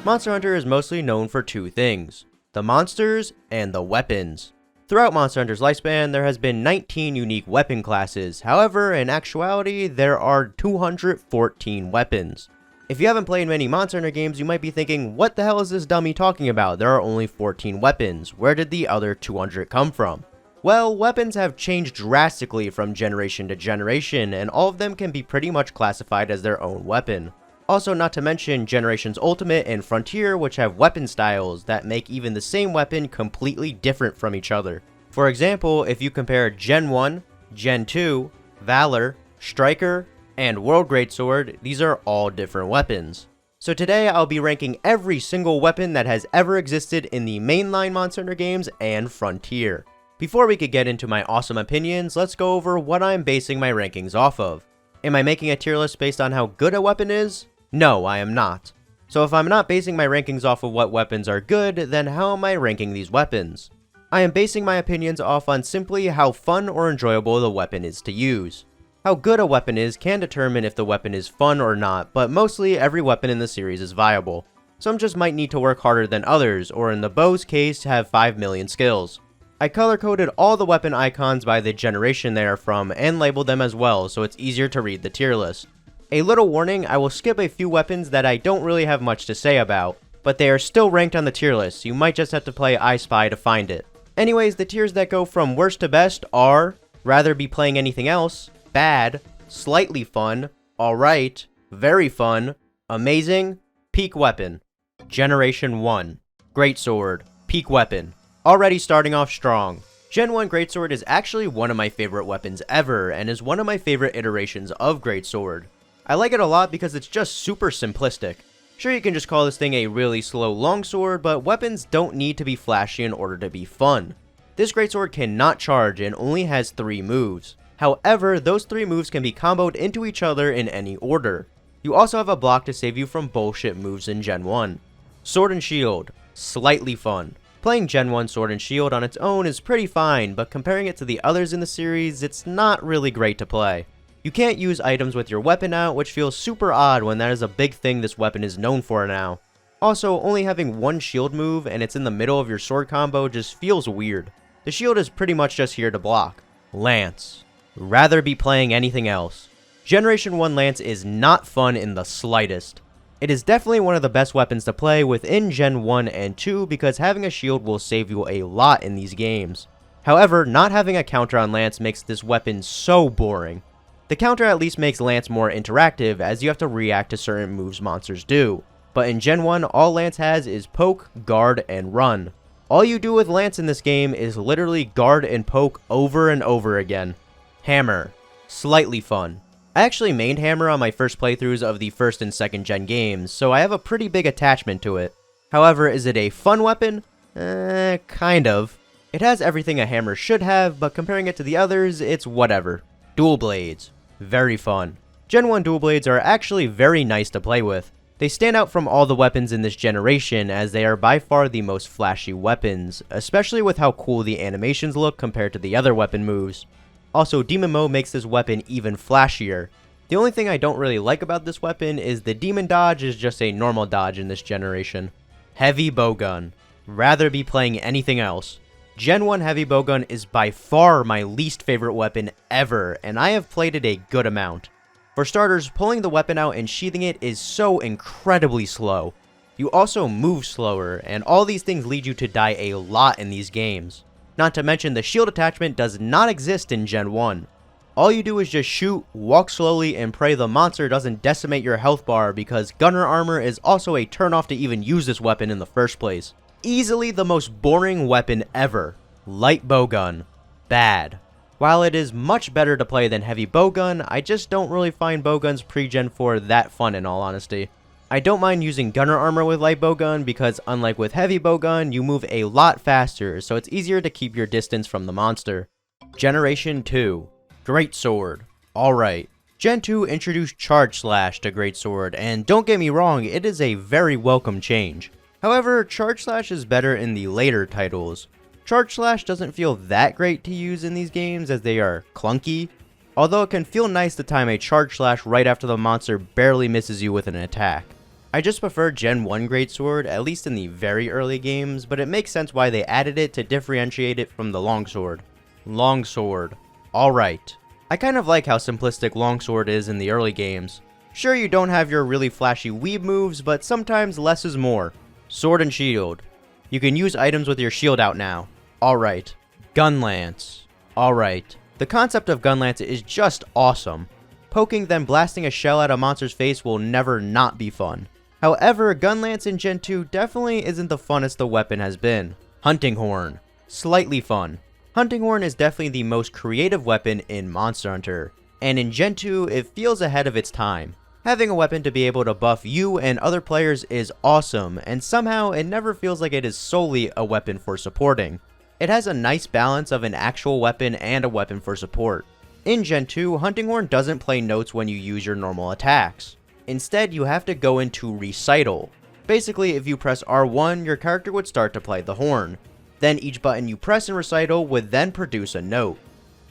Monster Hunter is mostly known for two things: the monsters and the weapons. Throughout Monster Hunter's lifespan, there has been 19 unique weapon classes. However, in actuality, there are 214 weapons. If you haven't played many Monster Hunter games, you might be thinking, what the hell is this dummy talking about? There are only 14 weapons. Where did the other 200 come from? Well, weapons have changed drastically from generation to generation, and all of them can be pretty much classified as their own weapon. Also, not to mention Generations Ultimate and Frontier, which have weapon styles that make even the same weapon completely different from each other. For example, if you compare Gen 1, Gen 2, Valor, Striker, and World Greatsword, these are all different weapons. So today I'll be ranking every single weapon that has ever existed in the mainline Monster Hunter games and Frontier. Before we could get into my awesome opinions, let's go over what I'm basing my rankings off of. Am I making a tier list based on how good a weapon is? No, I am not. So if I'm not basing my rankings off of what weapons are good, then how am I ranking these weapons? I am basing my opinions off on simply how fun or enjoyable the weapon is to use. How good a weapon is can determine if the weapon is fun or not, but mostly every weapon in the series is viable. Some just might need to work harder than others, or in the bow's case, have 5 million skills. I color-coded all the weapon icons by the generation they are from and labeled them as well, so it's easier to read the tier list. A little warning, I will skip a few weapons that I don't really have much to say about, but they are still ranked on the tier list, so you might just have to play I Spy to find it. Anyways, the tiers that go from worst to best are rather be playing anything else, bad, slightly fun, alright, very fun, amazing, peak weapon. Generation 1, Greatsword, peak weapon. Already starting off strong. Gen 1 Greatsword is actually one of my favorite weapons ever, and is one of my favorite iterations of Greatsword. I like it a lot because it's just super simplistic. Sure, you can just call this thing a really slow longsword, but weapons don't need to be flashy in order to be fun. This Greatsword cannot charge and only has 3 moves. However, those 3 moves can be comboed into each other in any order. You also have a block to save you from bullshit moves in Gen 1. Sword and Shield, slightly fun. Playing Gen 1 Sword and Shield on its own is pretty fine, but comparing it to the others in the series, it's not really great to play. You can't use items with your weapon out, which feels super odd when that is a big thing this weapon is known for now. Also, only having one shield move and it's in the middle of your sword combo just feels weird. The shield is pretty much just here to block. Lance. Rather be playing anything else. Generation 1 Lance is not fun in the slightest. It is definitely one of the best weapons to play within Gen 1 and 2 because having a shield will save you a lot in these games. However, not having a counter on Lance makes this weapon so boring. The counter at least makes Lance more interactive as you have to react to certain moves monsters do. But in Gen 1, all Lance has is poke, guard, and run. All you do with Lance in this game is literally guard and poke over and over again. Hammer. Slightly fun. I actually mained Hammer on my first playthroughs of the first and second gen games, so I have a pretty big attachment to it. However, is it a fun weapon? Kind of. It has everything a hammer should have, but comparing it to the others, it's whatever. Dual Blades. Very fun. Gen 1 Dual Blades are actually very nice to play with. They stand out from all the weapons in this generation as they are by far the most flashy weapons, especially with how cool the animations look compared to the other weapon moves. Also, Demon Mode makes this weapon even flashier. The only thing I don't really like about this weapon is the Demon Dodge is just a normal dodge in this generation. Heavy Bowgun. Rather be playing anything else. Gen 1 Heavy Bowgun is by far my least favorite weapon ever, and I have played it a good amount. For starters, pulling the weapon out and sheathing it is so incredibly slow. You also move slower, and all these things lead you to die a lot in these games. Not to mention the shield attachment does not exist in Gen 1. All you do is just shoot, walk slowly, and pray the monster doesn't decimate your health bar because Gunner Armor is also a turnoff to even use this weapon in the first place. Easily the most boring weapon ever. Light Bowgun. Bad. While it is much better to play than Heavy Bowgun, I just don't really find Bowguns pre-Gen 4 that fun in all honesty. I don't mind using Gunner Armor with Light Bowgun because unlike with Heavy Bowgun, you move a lot faster, so it's easier to keep your distance from the monster. Generation 2. Greatsword. Alright. Gen 2 introduced Charge Slash to Greatsword, and don't get me wrong, it is a very welcome change. However, Charge Slash is better in the later titles. Charge Slash doesn't feel that great to use in these games as they are clunky, although it can feel nice to time a Charge Slash right after the monster barely misses you with an attack. I just prefer Gen 1 Greatsword, at least in the very early games, but it makes sense why they added it to differentiate it from the Longsword. Longsword. Alright. I kind of like how simplistic Longsword is in the early games. Sure, you don't have your really flashy weeb moves, but sometimes less is more. Sword and Shield. You can use items with your shield out now. Alright. Gunlance. Alright. The concept of Gunlance is just awesome. Poking then blasting a shell at a monster's face will never not be fun. However, Gunlance in Gen 2 definitely isn't the funnest the weapon has been. Hunting Horn. Slightly fun. Hunting Horn is definitely the most creative weapon in Monster Hunter, and in Gen 2 it feels ahead of its time. Having a weapon to be able to buff you and other players is awesome, and somehow it never feels like it is solely a weapon for supporting. It has a nice balance of an actual weapon and a weapon for support. In Gen 2, Hunting Horn doesn't play notes when you use your normal attacks. Instead, you have to go into Recital. Basically, if you press R1, your character would start to play the horn. Then each button you press in Recital would then produce a note.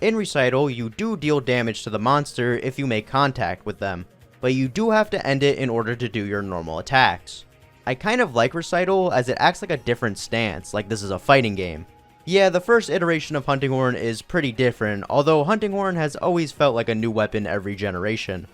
In Recital, you do deal damage to the monster if you make contact with them, but you do have to end it in order to do your normal attacks. I kind of like Recital as it acts like a different stance, like this is a fighting game. Yeah, the first iteration of Hunting Horn is pretty different, although Hunting Horn has always felt like a new weapon every generation.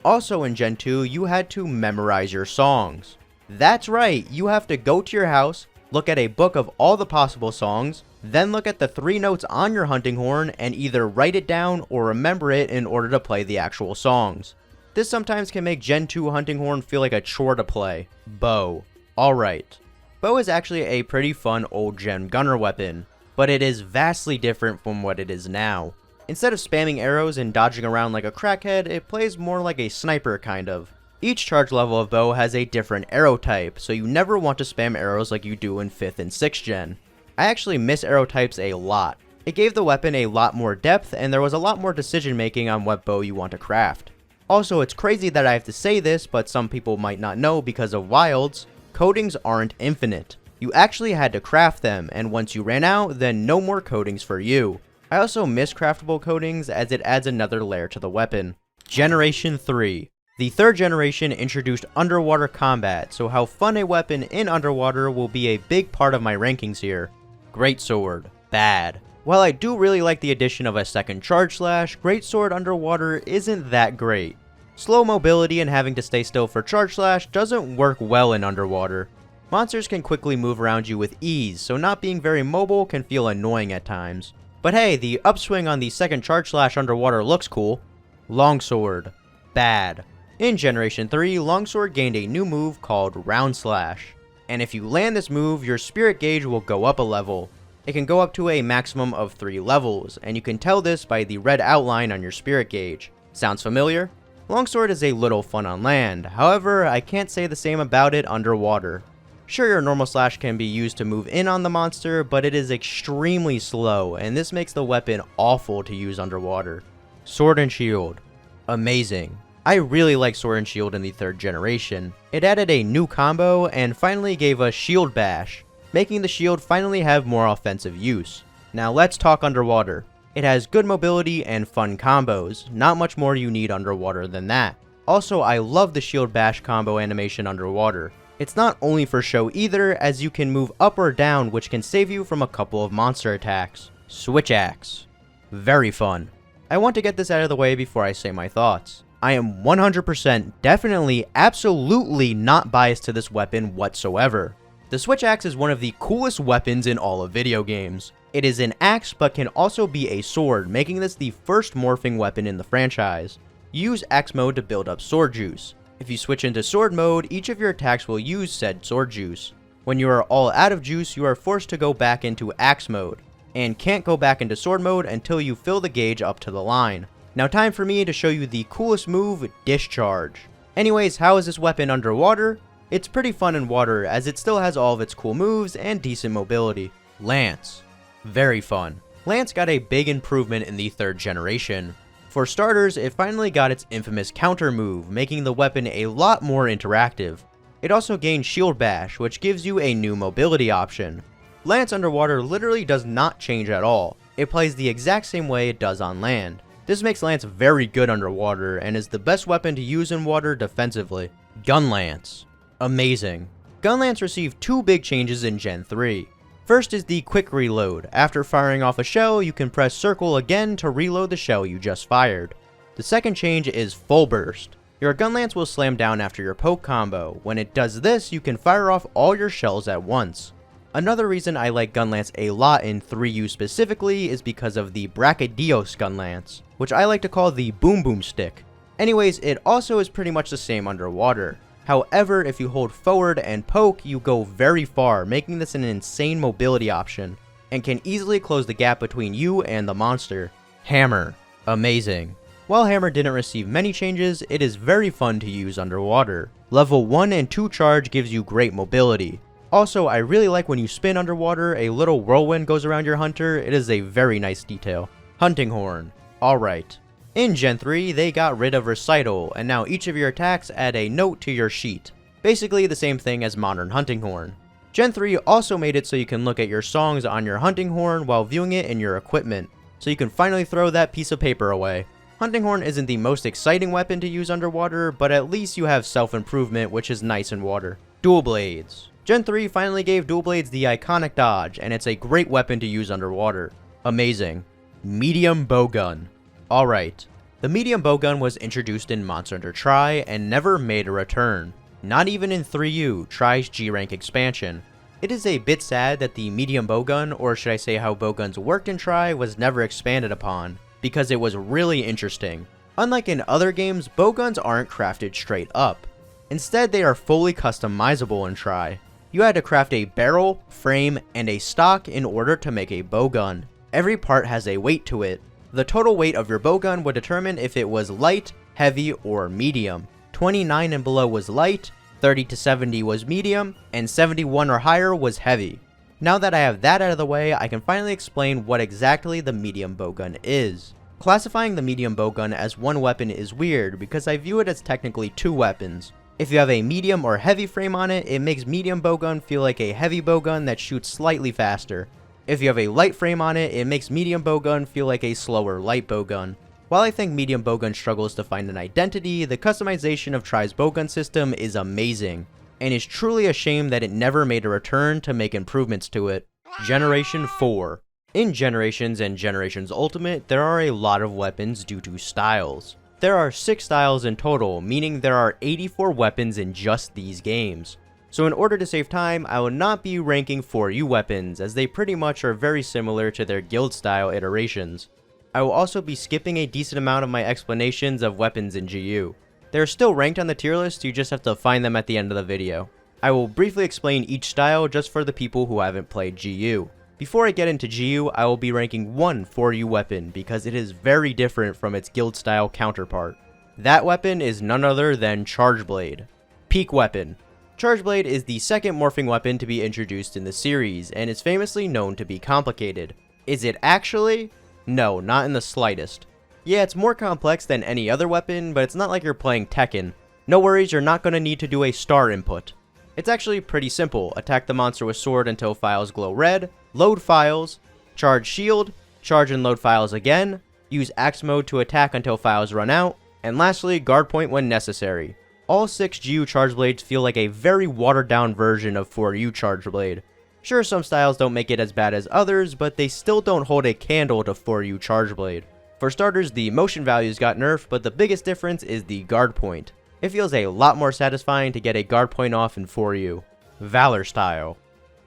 Also in Gen 2, you had to memorize your songs. That's right, you have to go to your house, look at a book of all the possible songs, then look at the 3 notes on your hunting horn and either write it down or remember it in order to play the actual songs. This sometimes can make Gen 2 hunting horn feel like a chore to play. Bow. Alright. Bow is actually a pretty fun old gen gunner weapon, but it is vastly different from what it is now. Instead of spamming arrows and dodging around like a crackhead, it plays more like a sniper kind of. Each charge level of bow has a different arrow type, so you never want to spam arrows like you do in 5th and 6th gen. I actually miss arrow types a lot. It gave the weapon a lot more depth, and there was a lot more decision making on what bow you want to craft. Also, it's crazy that I have to say this, but some people might not know because of wilds, coatings aren't infinite. You actually had to craft them, and once you ran out, then no more coatings for you. I also miss craftable coatings as it adds another layer to the weapon. Generation 3. The 3rd generation introduced underwater combat, so how fun a weapon in underwater will be a big part of my rankings here. Greatsword. Bad. While I do really like the addition of a second charge slash, Greatsword underwater isn't that great. Slow mobility and having to stay still for charge slash doesn't work well in underwater. Monsters can quickly move around you with ease, so not being very mobile can feel annoying at times. But hey, the upswing on the second charge slash underwater looks cool. Longsword. Bad. In Generation 3, Longsword gained a new move called Round Slash. And if you land this move, your spirit gauge will go up a level. It can go up to a maximum of 3 levels, and you can tell this by the red outline on your spirit gauge. Sounds familiar? Longsword is a little fun on land, however, I can't say the same about it underwater. Sure, your normal slash can be used to move in on the monster, but it is extremely slow, and this makes the weapon awful to use underwater. Sword and Shield. Amazing. I really like Sword and Shield in the 3rd generation. It added a new combo, and finally gave us Shield Bash, making the shield finally have more offensive use. Now let's talk underwater. It has good mobility and fun combos, not much more you need underwater than that. Also, I love the Shield Bash combo animation underwater. It's not only for show either, as you can move up or down, which can save you from a couple of monster attacks. Switch Axe. Very fun. I want to get this out of the way before I say my thoughts. I am 100% definitely absolutely not biased to this weapon whatsoever. The Switch Axe is one of the coolest weapons in all of video games. It is an axe but can also be a sword, making this the first morphing weapon in the franchise. Use axe mode to build up sword juice. If you switch into sword mode, each of your attacks will use said sword juice. When you are all out of juice, you are forced to go back into axe mode, and can't go back into sword mode until you fill the gauge up to the line. Now time for me to show you the coolest move, Discharge. Anyways, how is this weapon underwater? It's pretty fun in water as it still has all of its cool moves and decent mobility. Lance. Very fun. Lance got a big improvement in the 3rd generation. For starters, it finally got its infamous counter move, making the weapon a lot more interactive. It also gained Shield Bash, which gives you a new mobility option. Lance underwater literally does not change at all. It plays the exact same way it does on land. This makes Lance very good underwater and is the best weapon to use in water defensively. Gunlance. Amazing. Gunlance received two big changes in Gen 3. First is the quick reload. After firing off a shell, you can press circle again to reload the shell you just fired. The second change is full burst. Your Gunlance will slam down after your poke combo. When it does this, you can fire off all your shells at once. Another reason I like Gunlance a lot in 3U specifically is because of the Brachydios Gunlance, which I like to call the Boom Boom Stick. Anyways, it also is pretty much the same underwater. However, if you hold forward and poke, you go very far, making this an insane mobility option, and can easily close the gap between you and the monster. Hammer. Amazing. While Hammer didn't receive many changes, it is very fun to use underwater. Level 1 and 2 charge gives you great mobility. Also, I really like when you spin underwater, a little whirlwind goes around your hunter. It is a very nice detail. Hunting Horn. Alright. In Gen 3, they got rid of Recital, and now each of your attacks add a note to your sheet. Basically the same thing as modern Hunting Horn. Gen 3 also made it so you can look at your songs on your Hunting Horn while viewing it in your equipment, so you can finally throw that piece of paper away. Hunting Horn isn't the most exciting weapon to use underwater, but at least you have self-improvement, which is nice in water. Dual Blades. Gen 3 finally gave Dual Blades the iconic dodge, and it's a great weapon to use underwater. Amazing. Medium Bowgun. Alright. The medium bowgun was introduced in Monster Hunter Tri and never made a return. Not even in 3U, Tri's G-Rank expansion. It is a bit sad that the medium bowgun, or should I say how bowguns worked in Tri, was never expanded upon, because it was really interesting. Unlike in other games, bowguns aren't crafted straight up. Instead, they are fully customizable in Tri. You had to craft a barrel, frame, and a stock in order to make a bowgun. Every part has a weight to it. The total weight of your bowgun would determine if it was light, heavy, or medium. 29 and below was light, 30 to 70 was medium, and 71 or higher was heavy. Now that I have that out of the way, I can finally explain what exactly the medium bowgun is. Classifying the medium bowgun as one weapon is weird because I view it as technically two weapons. If you have a medium or heavy frame on it, it makes medium bowgun feel like a heavy bowgun that shoots slightly faster. If you have a light frame on it, it makes medium bowgun feel like a slower light bowgun. While I think medium bowgun struggles to find an identity, the customization of Tri's bowgun system is amazing, and it's truly a shame that it never made a return to make improvements to it. Generation 4. In Generations and Generations Ultimate, there are a lot of weapons due to styles. There are 6 styles in total, meaning there are 84 weapons in just these games. So in order to save time, I will not be ranking 4U weapons, as they pretty much are very similar to their guild style iterations. I will also be skipping a decent amount of my explanations of weapons in GU. They are still ranked on the tier list, you just have to find them at the end of the video. I will briefly explain each style just for the people who haven't played GU. Before I get into GU, I will be ranking one 4U weapon because it is very different from its guild style counterpart. That weapon is none other than Charge Blade. Peak weapon. Charge Blade is the second morphing weapon to be introduced in the series, and is famously known to be complicated. Is it actually? No, not in the slightest. Yeah, it's more complex than any other weapon, but it's not like you're playing Tekken. No worries, you're not going to need to do a star input. It's actually pretty simple. Attack the monster with sword until files glow red, load files, charge shield, charge and load files again, use axe mode to attack until files run out, and lastly, guard point when necessary. All 6 GU Charge Blades feel like a very watered down version of 4U Charge Blade. Sure, some styles don't make it as bad as others, but they still don't hold a candle to 4U Charge Blade. For starters, the motion values got nerfed, but the biggest difference is the guard point. It feels a lot more satisfying to get a guard point off in 4U. Valor Style.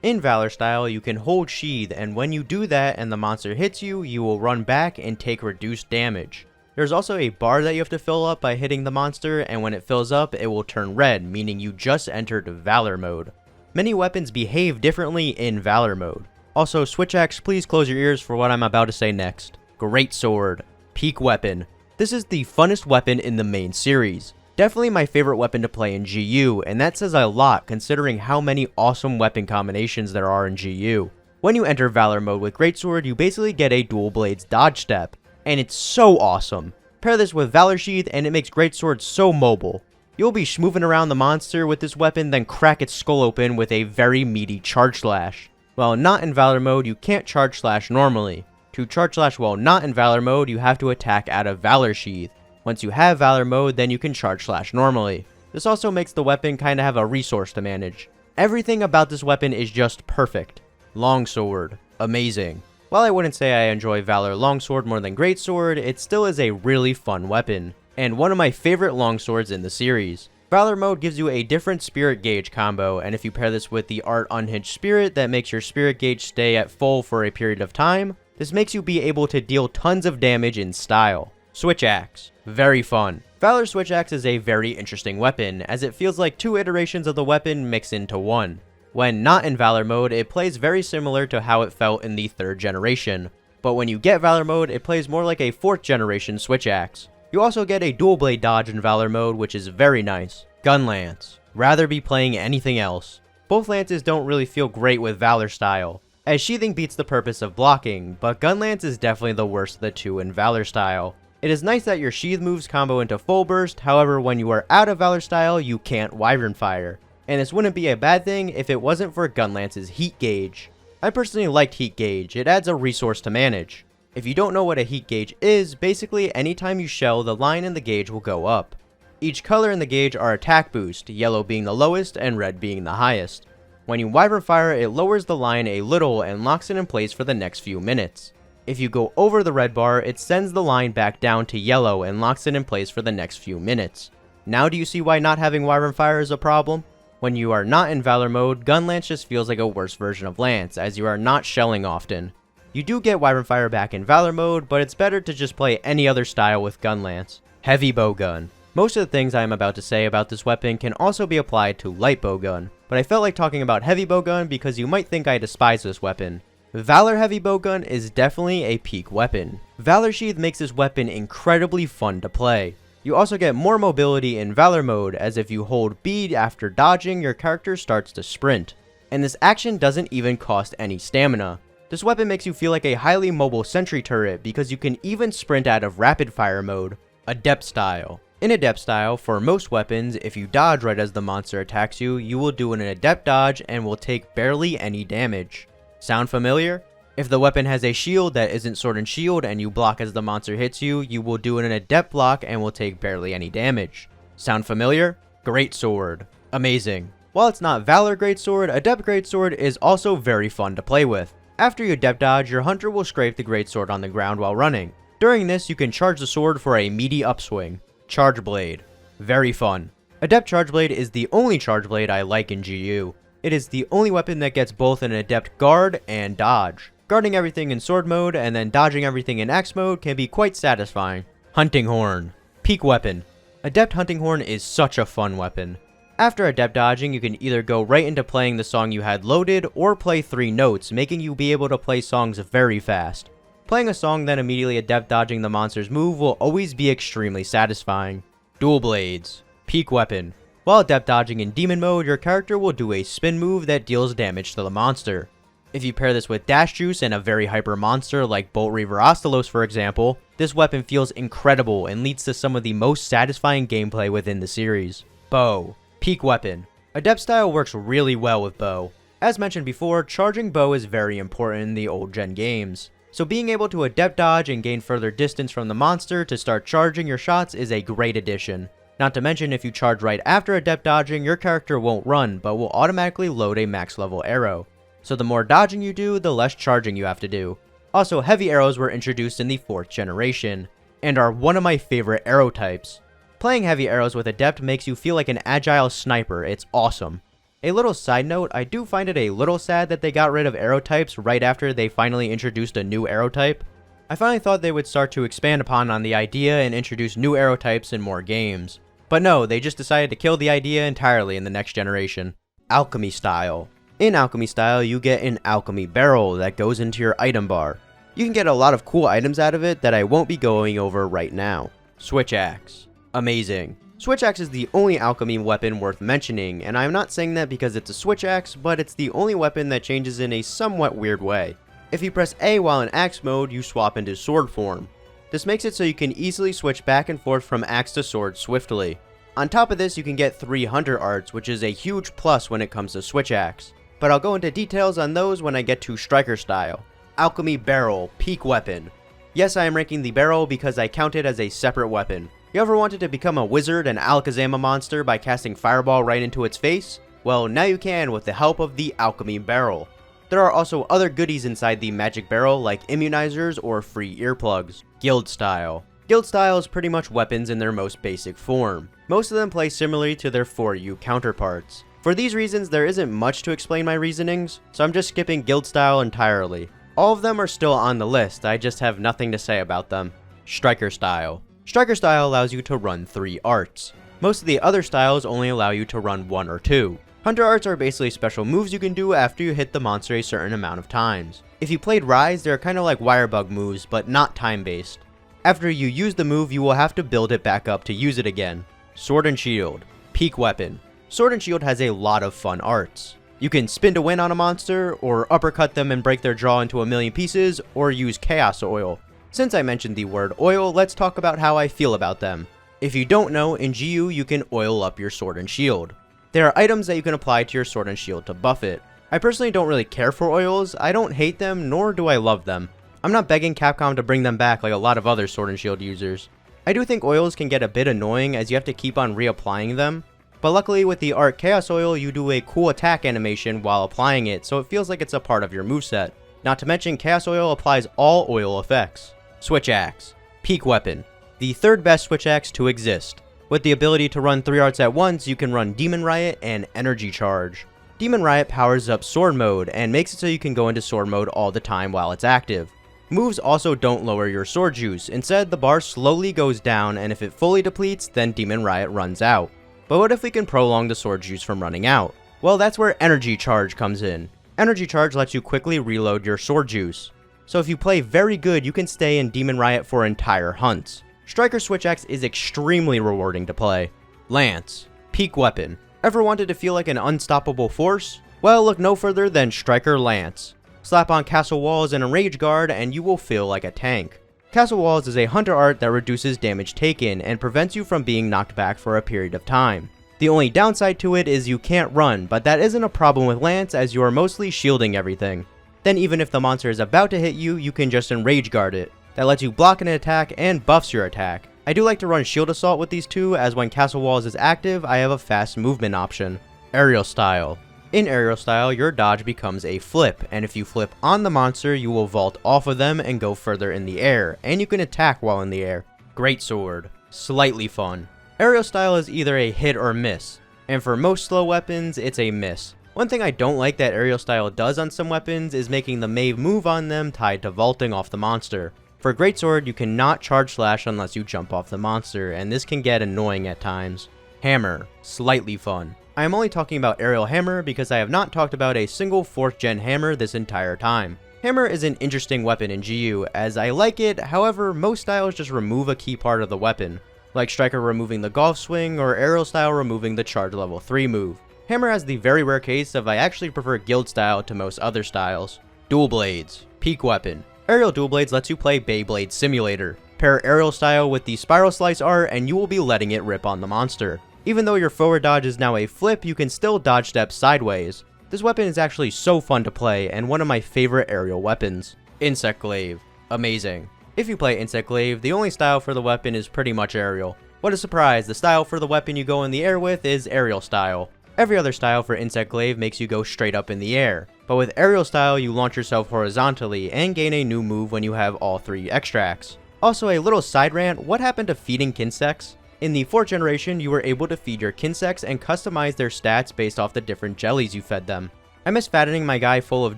In Valor Style, you can hold Sheath, and when you do that and the monster hits you, you will run back and take reduced damage. There's also a bar that you have to fill up by hitting the monster, and when it fills up, it will turn red, meaning you just entered Valor mode. Many weapons behave differently in Valor mode. Also, Switch Axe, please close your ears for what I'm about to say next. Great Sword. Peak weapon. This is the funnest weapon in the main series. Definitely my favorite weapon to play in GU, and that says a lot considering how many awesome weapon combinations there are in GU. When you enter Valor mode with Greatsword, you basically get a dual blades dodge step, and it's so awesome. Pair this with Valor Sheath and it makes Greatsword so mobile. You'll be schmooving around the monster with this weapon, then crack its skull open with a very meaty Charge Slash. While not in Valor mode, you can't Charge Slash normally. To Charge Slash while not in Valor mode, you have to attack out of Valor Sheath. Once you have Valor mode, then you can Charge Slash normally. This also makes the weapon kinda have a resource to manage. Everything about this weapon is just perfect. Longsword, amazing. While I wouldn't say I enjoy Valor Longsword more than Greatsword, it still is a really fun weapon, and one of my favorite longswords in the series. Valor mode gives you a different spirit gauge combo, and if you pair this with the Art Unhinged Spirit that makes your spirit gauge stay at full for a period of time, this makes you be able to deal tons of damage in style. Switch Axe, very fun. Valor Switch Axe is a very interesting weapon, as it feels like two iterations of the weapon mixed into one. When not in Valor mode, it plays very similar to how it felt in the 3rd generation, but when you get Valor mode, it plays more like a 4th generation Switch Axe. You also get a dual blade dodge in Valor mode, which is very nice. Gun Lance, rather be playing anything else. Both lances don't really feel great with Valor style, as sheathing beats the purpose of blocking, but Gun Lance is definitely the worst of the two in Valor style. It is nice that your sheath moves combo into full burst, however when you are out of Valor style, you can't Wyvern fire. And this wouldn't be a bad thing if it wasn't for Gun Lance's heat gauge. I personally liked heat gauge, it adds a resource to manage. If you don't know what a heat gauge is, basically anytime you shell, the line in the gauge will go up. Each color in the gauge are attack boost, yellow being the lowest and red being the highest. When you Wyvern fire, it lowers the line a little and locks it in place for the next few minutes. If you go over the red bar, it sends the line back down to yellow and locks it in place for the next few minutes. Now do you see why not having Wyvern fire is a problem? When you are not in Valor mode, Gun Lance just feels like a worse version of Lance, as you are not shelling often. You do get Wyvern fire back in Valor mode, but it's better to just play any other style with Gun Lance. Heavy Bowgun. Most of the things I am about to say about this weapon can also be applied to Light Bowgun, but I felt like talking about Heavy Bowgun because you might think I despise this weapon. Valor Heavy Bowgun is definitely a peak weapon. Valor Sheath makes this weapon incredibly fun to play. You also get more mobility in Valor mode, as if you hold B after dodging, your character starts to sprint. And this action doesn't even cost any stamina. This weapon makes you feel like a highly mobile sentry turret because you can even sprint out of rapid fire mode. Adept style. In Adept style, for most weapons, if you dodge right as the monster attacks you, you will do an Adept dodge and will take barely any damage. Sound familiar? If the weapon has a shield that isn't Sword and Shield and you block as the monster hits you, you will do an Adept block and will take barely any damage. Sound familiar? Greatsword. Amazing. While it's not Valor Greatsword, Adept Greatsword is also very fun to play with. After you Adept dodge, your hunter will scrape the Greatsword on the ground while running. During this, you can charge the sword for a meaty upswing. Charge Blade. Very fun. Adept Charge Blade is the only Charge Blade I like in GU. It is the only weapon that gets both an Adept guard and dodge. Guarding everything in sword mode and then dodging everything in axe mode can be quite satisfying. Hunting Horn. Peak weapon. Adept Hunting Horn is such a fun weapon. After Adept dodging, you can either go right into playing the song you had loaded or play 3 notes, making you be able to play songs very fast. Playing a song then immediately Adept dodging the monster's move will always be extremely satisfying. Dual Blades. Peak weapon. While Adept dodging in Demon mode, your character will do a spin move that deals damage to the monster. If you pair this with Dash Juice and a very hyper monster like Bolt Reaver Ostelos for example, this weapon feels incredible and leads to some of the most satisfying gameplay within the series. Bow. Peak weapon. Adept style works really well with bow. As mentioned before, charging bow is very important in the old gen games. So being able to Adept dodge and gain further distance from the monster to start charging your shots is a great addition. Not to mention if you charge right after Adept dodging, your character won't run, but will automatically load a max level arrow. So the more dodging you do, the less charging you have to do. Also, heavy arrows were introduced in the 4th generation, and are one of my favorite arrow types. Playing heavy arrows with Adept makes you feel like an agile sniper, it's awesome. A little side note, I do find it a little sad that they got rid of arrow types right after they finally introduced a new arrow type. I finally thought they would start to expand upon the idea and introduce new arrow types in more games. But no, they just decided to kill the idea entirely in the next generation. Alchemy style. In Alchemy style, you get an Alchemy barrel that goes into your item bar. You can get a lot of cool items out of it that I won't be going over right now. Switch Axe. Amazing. Switch Axe is the only alchemy weapon worth mentioning, and I'm not saying that because it's a Switch Axe, but it's the only weapon that changes in a somewhat weird way. If you press A while in axe mode, you swap into sword form. This makes it so you can easily switch back and forth from axe to sword swiftly. On top of this, you can get 3 hunter arts, which is a huge plus when it comes to Switch Axe. But I'll go into details on those when I get to striker style. Alchemy barrel, peak weapon. Yes, I am ranking the barrel because I count it as a separate weapon. You ever wanted to become a wizard and Alakazam a monster by casting Fireball right into its face? Well, now you can with the help of the Alchemy Barrel. There are also other goodies inside the Magic Barrel like immunizers or free earplugs. Guild Style. Guild Style is pretty much weapons in their most basic form. Most of them play similarly to their 4U counterparts. For these reasons, there isn't much to explain my reasonings, so I'm just skipping Guild Style entirely. All of them are still on the list, I just have nothing to say about them. Striker Style. Striker Style allows you to run 3 arts. Most of the other styles only allow you to run 1 or 2. Hunter arts are basically special moves you can do after you hit the monster a certain amount of times. If you played Rise, they're kinda like Wirebug moves, but not time-based. After you use the move, you will have to build it back up to use it again. Sword and Shield. Peak Weapon. Sword and Shield has a lot of fun arts. You can spin to win on a monster, or uppercut them and break their jaw into a million pieces, or use Chaos Oil. Since I mentioned the word oil, let's talk about how I feel about them. If you don't know, in GU you can oil up your Sword and Shield. There are items that you can apply to your Sword and Shield to buff it. I personally don't really care for oils, I don't hate them, nor do I love them. I'm not begging Capcom to bring them back like a lot of other Sword and Shield users. I do think oils can get a bit annoying as you have to keep on reapplying them, but luckily with the art Chaos Oil you do a cool attack animation while applying it, so it feels like it's a part of your moveset. Not to mention Chaos Oil applies all oil effects. Switch Axe. Peak Weapon. The third best Switch Axe to exist. With the ability to run 3 arts at once, you can run Demon Riot and Energy Charge. Demon Riot powers up Sword Mode and makes it so you can go into Sword Mode all the time while it's active. Moves also don't lower your sword juice, instead the bar slowly goes down, and if it fully depletes, then Demon Riot runs out. But what if we can prolong the sword juice from running out? Well, that's where Energy Charge comes in. Energy Charge lets you quickly reload your sword juice. So if you play very good, you can stay in Demon Riot for entire hunts. Striker Switch Axe is extremely rewarding to play. Lance. Peak Weapon. Ever wanted to feel like an unstoppable force? Well, look no further than Striker Lance. Slap on Castle Walls and a Rage Guard and you will feel like a tank. Castle Walls is a hunter art that reduces damage taken and prevents you from being knocked back for a period of time. The only downside to it is you can't run, but that isn't a problem with Lance as you are mostly shielding everything. Then even if the monster is about to hit you, you can just Enrage Guard it. That lets you block an attack and buffs your attack. I do like to run Shield Assault with these two, as when Castle Walls is active, I have a fast movement option. Aerial Style. In Aerial Style, your dodge becomes a flip, and if you flip on the monster, you will vault off of them and go further in the air, and you can attack while in the air. Greatsword. Slightly fun. Aerial Style is either a hit or miss, and for most slow weapons, it's a miss. One thing I don't like that Aerial Style does on some weapons is making the Mave move on them tied to vaulting off the monster. For Greatsword, you cannot charge slash unless you jump off the monster, and this can get annoying at times. Hammer. Slightly fun. I am only talking about Aerial Hammer because I have not talked about a single 4th gen hammer this entire time. Hammer is an interesting weapon in GU, as I like it, however most styles just remove a key part of the weapon, like Striker removing the Golf Swing or Aerial Style removing the Charge level 3 move. Hammer has the very rare case of I actually prefer Guild Style to most other styles. Dual Blades. Peak Weapon. Aerial Dual Blades lets you play Beyblade Simulator. Pair Aerial Style with the Spiral Slice art and you will be letting it rip on the monster. Even though your forward dodge is now a flip, you can still dodge step sideways. This weapon is actually so fun to play and one of my favorite aerial weapons. Insect Glaive. Amazing. If you play Insect Glaive, the only style for the weapon is pretty much aerial. What a surprise, the style for the weapon you go in the air with is Aerial Style. Every other style for Insect Glaive makes you go straight up in the air, but with Aerial Style you launch yourself horizontally and gain a new move when you have all 3 extracts. Also a little side rant, what happened to feeding Kinsects? In the 4th generation, you were able to feed your Kinsects and customize their stats based off the different jellies you fed them. I miss fattening my guy full of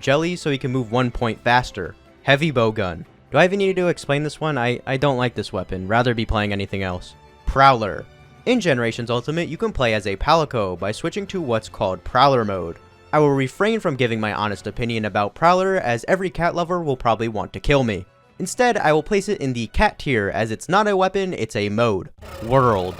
jellies so he can move 1 point faster. Heavy Bowgun. Do I even need to explain this one? I don't like this weapon, rather be playing anything else. Prowler. In Generations Ultimate, you can play as a Palico by switching to what's called Prowler mode. I will refrain from giving my honest opinion about Prowler as every cat lover will probably want to kill me. Instead, I will place it in the cat tier as it's not a weapon, it's a mode. World.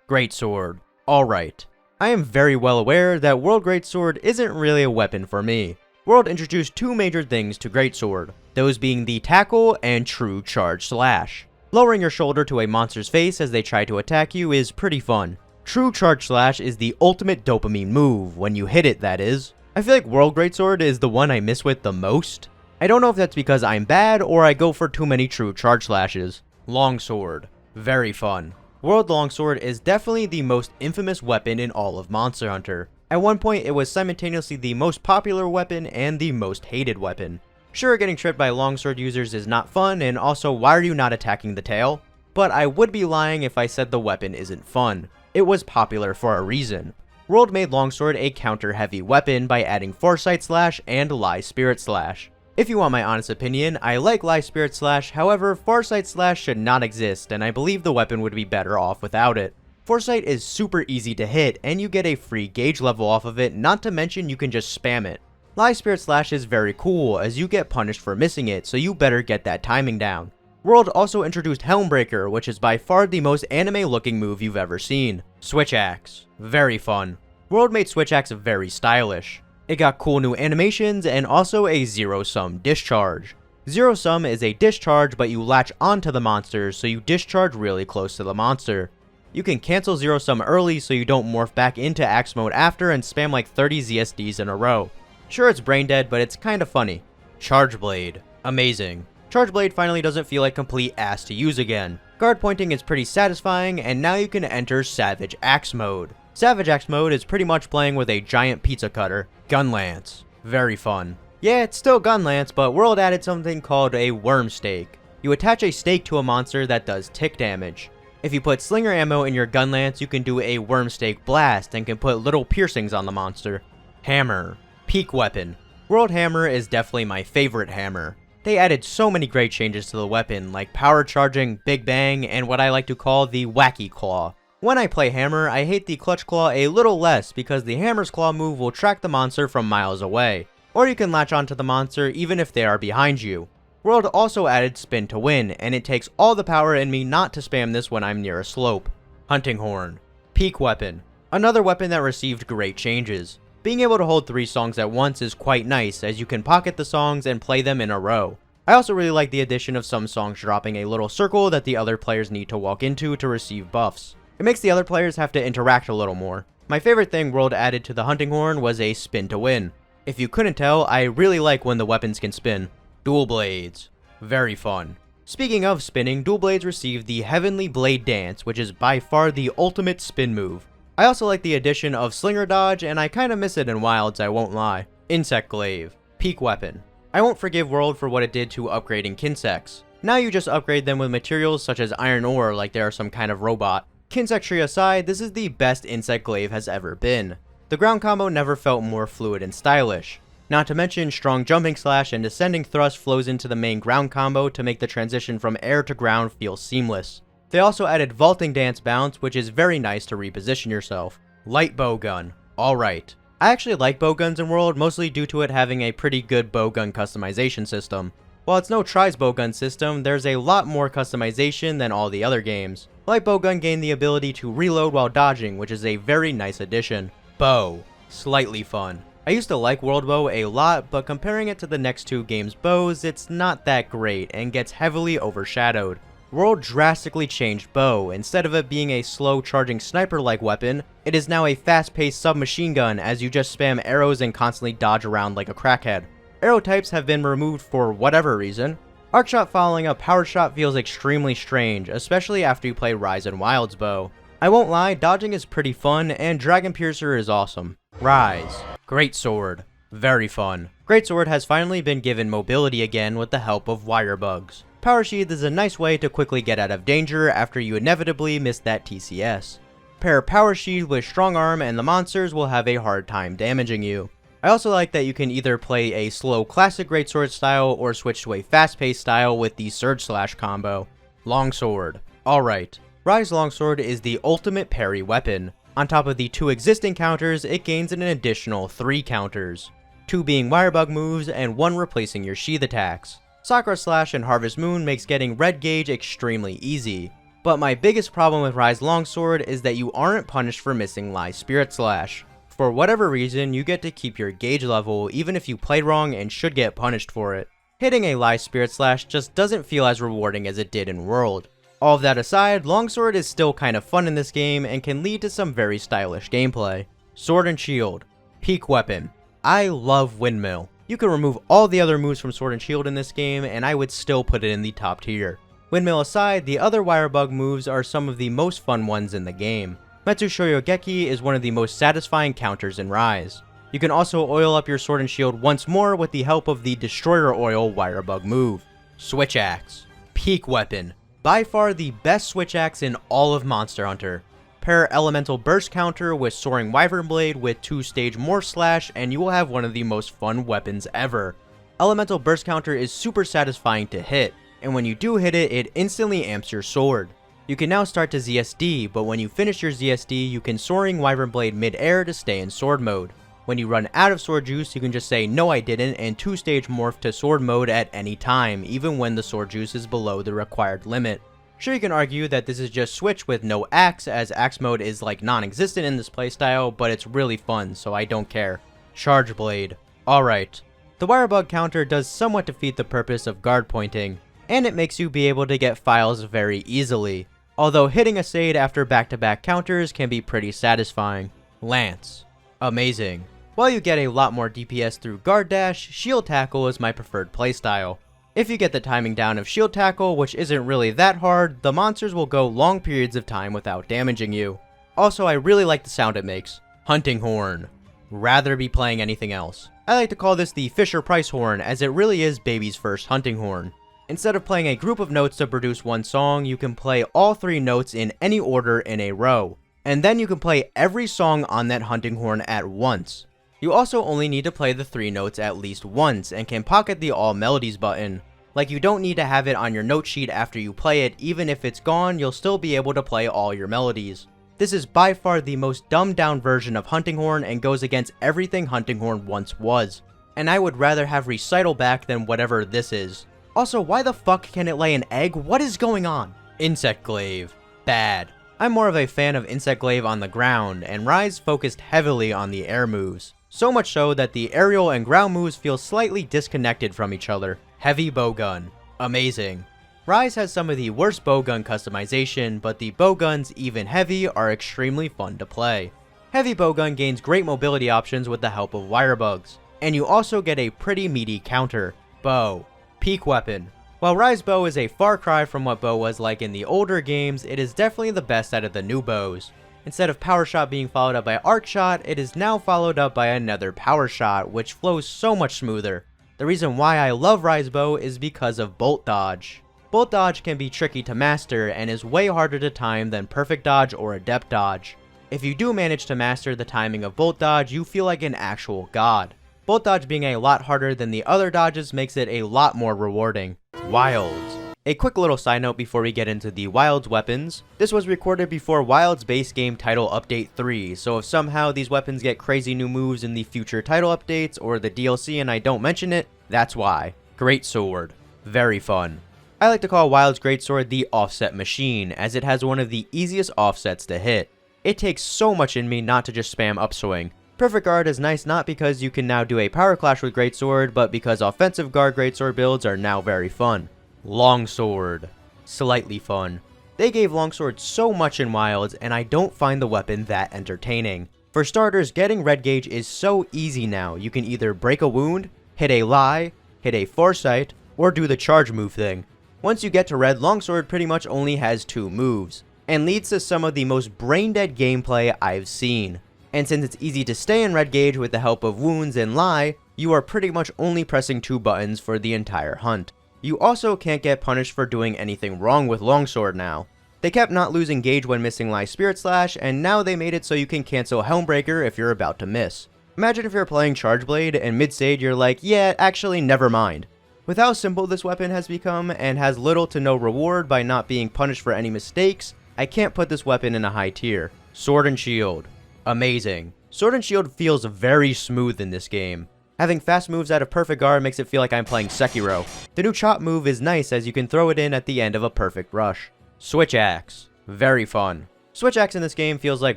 Greatsword. Alright. I am very well aware that World Greatsword isn't really a weapon for me. World introduced 2 major things to Greatsword, those being the tackle and true charge slash. Lowering your shoulder to a monster's face as they try to attack you is pretty fun. True charge slash is the ultimate dopamine move, when you hit it that is. I feel like World Greatsword is the one I miss with the most. I don't know if that's because I'm bad or I go for too many true charge slashes. Longsword. Very fun. World Longsword is definitely the most infamous weapon in all of Monster Hunter. At one point, it was simultaneously the most popular weapon and the most hated weapon. Sure, getting tripped by longsword users is not fun, and also why are you not attacking the tail? But I would be lying if I said the weapon isn't fun. It was popular for a reason. World made longsword a counter-heavy weapon by adding Foresight Slash and Lie Spirit Slash. If you want my honest opinion, I like Lie Spirit Slash, however, Foresight Slash should not exist, and I believe the weapon would be better off without it. Foresight is super easy to hit, and you get a free gauge level off of it, not to mention you can just spam it. Lie Spirit Slash is very cool, as you get punished for missing it, so you better get that timing down. World also introduced Helmbreaker, which is by far the most anime looking move you've ever seen. Switch Axe. Very fun. World made Switch Axe very stylish. It got cool new animations and also a zero sum discharge. Zero sum is a discharge, but you latch onto the monsters, so you discharge really close to the monster. You can cancel zero sum early so you don't morph back into axe mode after and spam like 30 ZSDs in a row. Sure, it's brain dead, but it's kinda funny. Charge Blade. Amazing. Charge Blade finally doesn't feel like complete ass to use again. Guard pointing is pretty satisfying, and now you can enter Savage Axe mode. Savage Axe mode is pretty much playing with a giant pizza cutter. Gun Lance. Very fun. Yeah, it's still Gun Lance, but World added something called a Worm Stake. You attach a stake to a monster that does tick damage. If you put Slinger ammo in your Gun Lance, you can do a Worm Stake blast and can put little piercings on the monster. Hammer. Peak weapon. World Hammer is definitely my favorite hammer. They added so many great changes to the weapon, like power charging, Big Bang, and what I like to call the Wacky Claw. When I play Hammer, I hate the Clutch Claw a little less because the Hammer's Claw move will track the monster from miles away, or you can latch onto the monster even if they are behind you. World also added Spin to Win, and it takes all the power in me not to spam this when I'm near a slope. Hunting Horn. Peak weapon. Another weapon that received great changes. Being able to hold 3 songs at once is quite nice, as you can pocket the songs and play them in a row. I also really like the addition of some songs dropping a little circle that the other players need to walk into to receive buffs. It makes the other players have to interact a little more. My favorite thing World added to the Hunting Horn was a Spin to Win. If you couldn't tell, I really like when the weapons can spin. Dual Blades. Very fun. Speaking of spinning, Dual Blades received the Heavenly Blade Dance, which is by far the ultimate spin move. I also like the addition of Slinger Dodge, and I kinda miss it in Wilds, I won't lie. Insect Glaive. Peak weapon. I won't forgive World for what it did to upgrading Kinsects. Now you just upgrade them with materials such as iron ore like they are some kind of robot. Kinsectry aside, this is the best Insect Glaive has ever been. The ground combo never felt more fluid and stylish. Not to mention, strong jumping slash and descending thrust flows into the main ground combo to make the transition from air to ground feel seamless. They also added vaulting dance bounce, which is very nice to reposition yourself. Light bowgun. Alright. I actually like bowguns in World, mostly due to it having a pretty good bowgun customization system. While it's no Try's bowgun system, there's a lot more customization than all the other games. Light bowgun gained the ability to reload while dodging, which is a very nice addition. Bow. Slightly fun. I used to like World Bow a lot, but comparing it to the next 2 games' bows, it's not that great and gets heavily overshadowed. World drastically changed Bow. Instead of it being a slow charging sniper-like weapon, it is now a fast-paced submachine gun as you just spam arrows and constantly dodge around like a crackhead. Arrow types have been removed for whatever reason. Arc shot following a power shot feels extremely strange, especially after you play Rise and Wild's Bow. I won't lie, dodging is pretty fun, and Dragon Piercer is awesome. Rise. Great Sword. Very fun. Great Sword has finally been given mobility again with the help of wire bugs. Power Sheath is a nice way to quickly get out of danger after you inevitably miss that TCS. Pair Power Sheath with Strong Arm and the monsters will have a hard time damaging you. I also like that you can either play a slow classic Greatsword style or switch to a fast-paced style with the Surge Slash combo. Longsword. Alright. Rise Longsword is the ultimate parry weapon. On top of the 2 existing counters, it gains an additional 3 counters. 2 being Wirebug moves and 1 replacing your sheath attacks. Sakura Slash and Harvest Moon makes getting red gauge extremely easy. But my biggest problem with Rise Longsword is that you aren't punished for missing Lie Spirit Slash. For whatever reason, you get to keep your gauge level even if you played wrong and should get punished for it. Hitting a Lie Spirit Slash just doesn't feel as rewarding as it did in World. All of that aside, Longsword is still kind of fun in this game and can lead to some very stylish gameplay. Sword and Shield. Peak weapon. I love Windmill. You can remove all the other moves from Sword and Shield in this game and I would still put it in the top tier. Windmill aside, the other Wirebug moves are some of the most fun ones in the game. Metsu Shoryogeki is one of the most satisfying counters in Rise. You can also oil up your Sword and Shield once more with the help of the Destroyer Oil Wirebug move. Switch Axe. Peak weapon. By far the best Switch Axe in all of Monster Hunter. Pair Elemental Burst counter with Soaring Wyvern Blade with 2-stage Morph Slash and you will have one of the most fun weapons ever. Elemental Burst counter is super satisfying to hit, and when you do hit it, it instantly amps your sword. You can now start to ZSD, but when you finish your ZSD, you can Soaring Wyvern Blade mid-air to stay in sword mode. When you run out of sword juice, you can just say no I didn't and 2-stage morph to sword mode at any time, even when the sword juice is below the required limit. Sure, you can argue that this is just Switch with no axe, as axe mode is like non-existent in this playstyle, but it's really fun, so I don't care. Charge Blade. Alright. The Wirebug counter does somewhat defeat the purpose of guard pointing, and it makes you be able to get files very easily, although hitting a Sade after back-to-back counters can be pretty satisfying. Lance. Amazing. While you get a lot more DPS through Guard Dash, Shield Tackle is my preferred playstyle. If you get the timing down of Shield Tackle, which isn't really that hard, the monsters will go long periods of time without damaging you. Also, I really like the sound it makes. Hunting Horn. Rather be playing anything else. I like to call this the Fisher-Price Horn, as it really is baby's first hunting horn. Instead of playing a group of notes to produce one song, you can play all 3 notes in any order in a row. And then you can play every song on that hunting horn at once. You also only need to play the 3 notes at least once, and can pocket the All Melodies button. Like, you don't need to have it on your note sheet after you play it, even if it's gone, you'll still be able to play all your melodies. This is by far the most dumbed down version of Hunting Horn and goes against everything Hunting Horn once was. And I would rather have Recital back than whatever this is. Also, why the fuck can it lay an egg? What is going on? Insect Glaive. Bad. I'm more of a fan of Insect Glaive on the ground, and Rise focused heavily on the air moves. So much so that the aerial and ground moves feel slightly disconnected from each other. Heavy Bowgun. Amazing. Rise has some of the worst bowgun customization, but the bowguns, even heavy, are extremely fun to play. Heavy Bowgun gains great mobility options with the help of Wirebugs, and you also get a pretty meaty counter. Bow. Peak weapon. While Rise Bow is a far cry from what Bow was like in the older games, it is definitely the best out of the new bows. Instead of Power Shot being followed up by Arc Shot, it is now followed up by another Power Shot, which flows so much smoother. The reason why I love Rise Bow is because of Bolt Dodge. Bolt Dodge can be tricky to master and is way harder to time than Perfect Dodge or Adept Dodge. If you do manage to master the timing of Bolt Dodge, you feel like an actual god. Bolt Dodge being a lot harder than the other dodges makes it a lot more rewarding. Wilds. A quick little side note before we get into the Wilds weapons. This was recorded before Wilds base game title update 3, so if somehow these weapons get crazy new moves in the future title updates or the DLC and I don't mention it, that's why. Greatsword. Very fun. I like to call Wilds Greatsword the offset machine, as it has one of the easiest offsets to hit. It takes so much in me not to just spam upswing. Perfect Guard is nice not because you can now do a power clash with Greatsword, but because offensive guard Greatsword builds are now very fun. Longsword. Slightly fun. They gave Longsword so much in Wilds, and I don't find the weapon that entertaining. For starters, getting Red Gauge is so easy now. You can either break a wound, hit a lie, hit a foresight, or do the charge move thing. Once you get to Red, Longsword pretty much only has 2 moves, and leads to some of the most brain-dead gameplay I've seen. And since it's easy to stay in Red Gauge with the help of wounds and lie, you are pretty much only pressing 2 buttons for the entire hunt. You also can't get punished for doing anything wrong with Longsword now. They kept not losing gauge when missing Lie Spirit Slash, and now they made it so you can cancel Helmbreaker if you're about to miss. Imagine if you're playing Charge Blade and mid-stage you're like, yeah, actually never mind. With how simple this weapon has become, and has little to no reward by not being punished for any mistakes, I can't put this weapon in a high tier. Sword and Shield. Amazing. Sword and Shield feels very smooth in this game. Having fast moves out of Perfect Guard makes it feel like I'm playing Sekiro. The new chop move is nice as you can throw it in at the end of a perfect rush. Switch Axe. Very fun. Switch Axe in this game feels like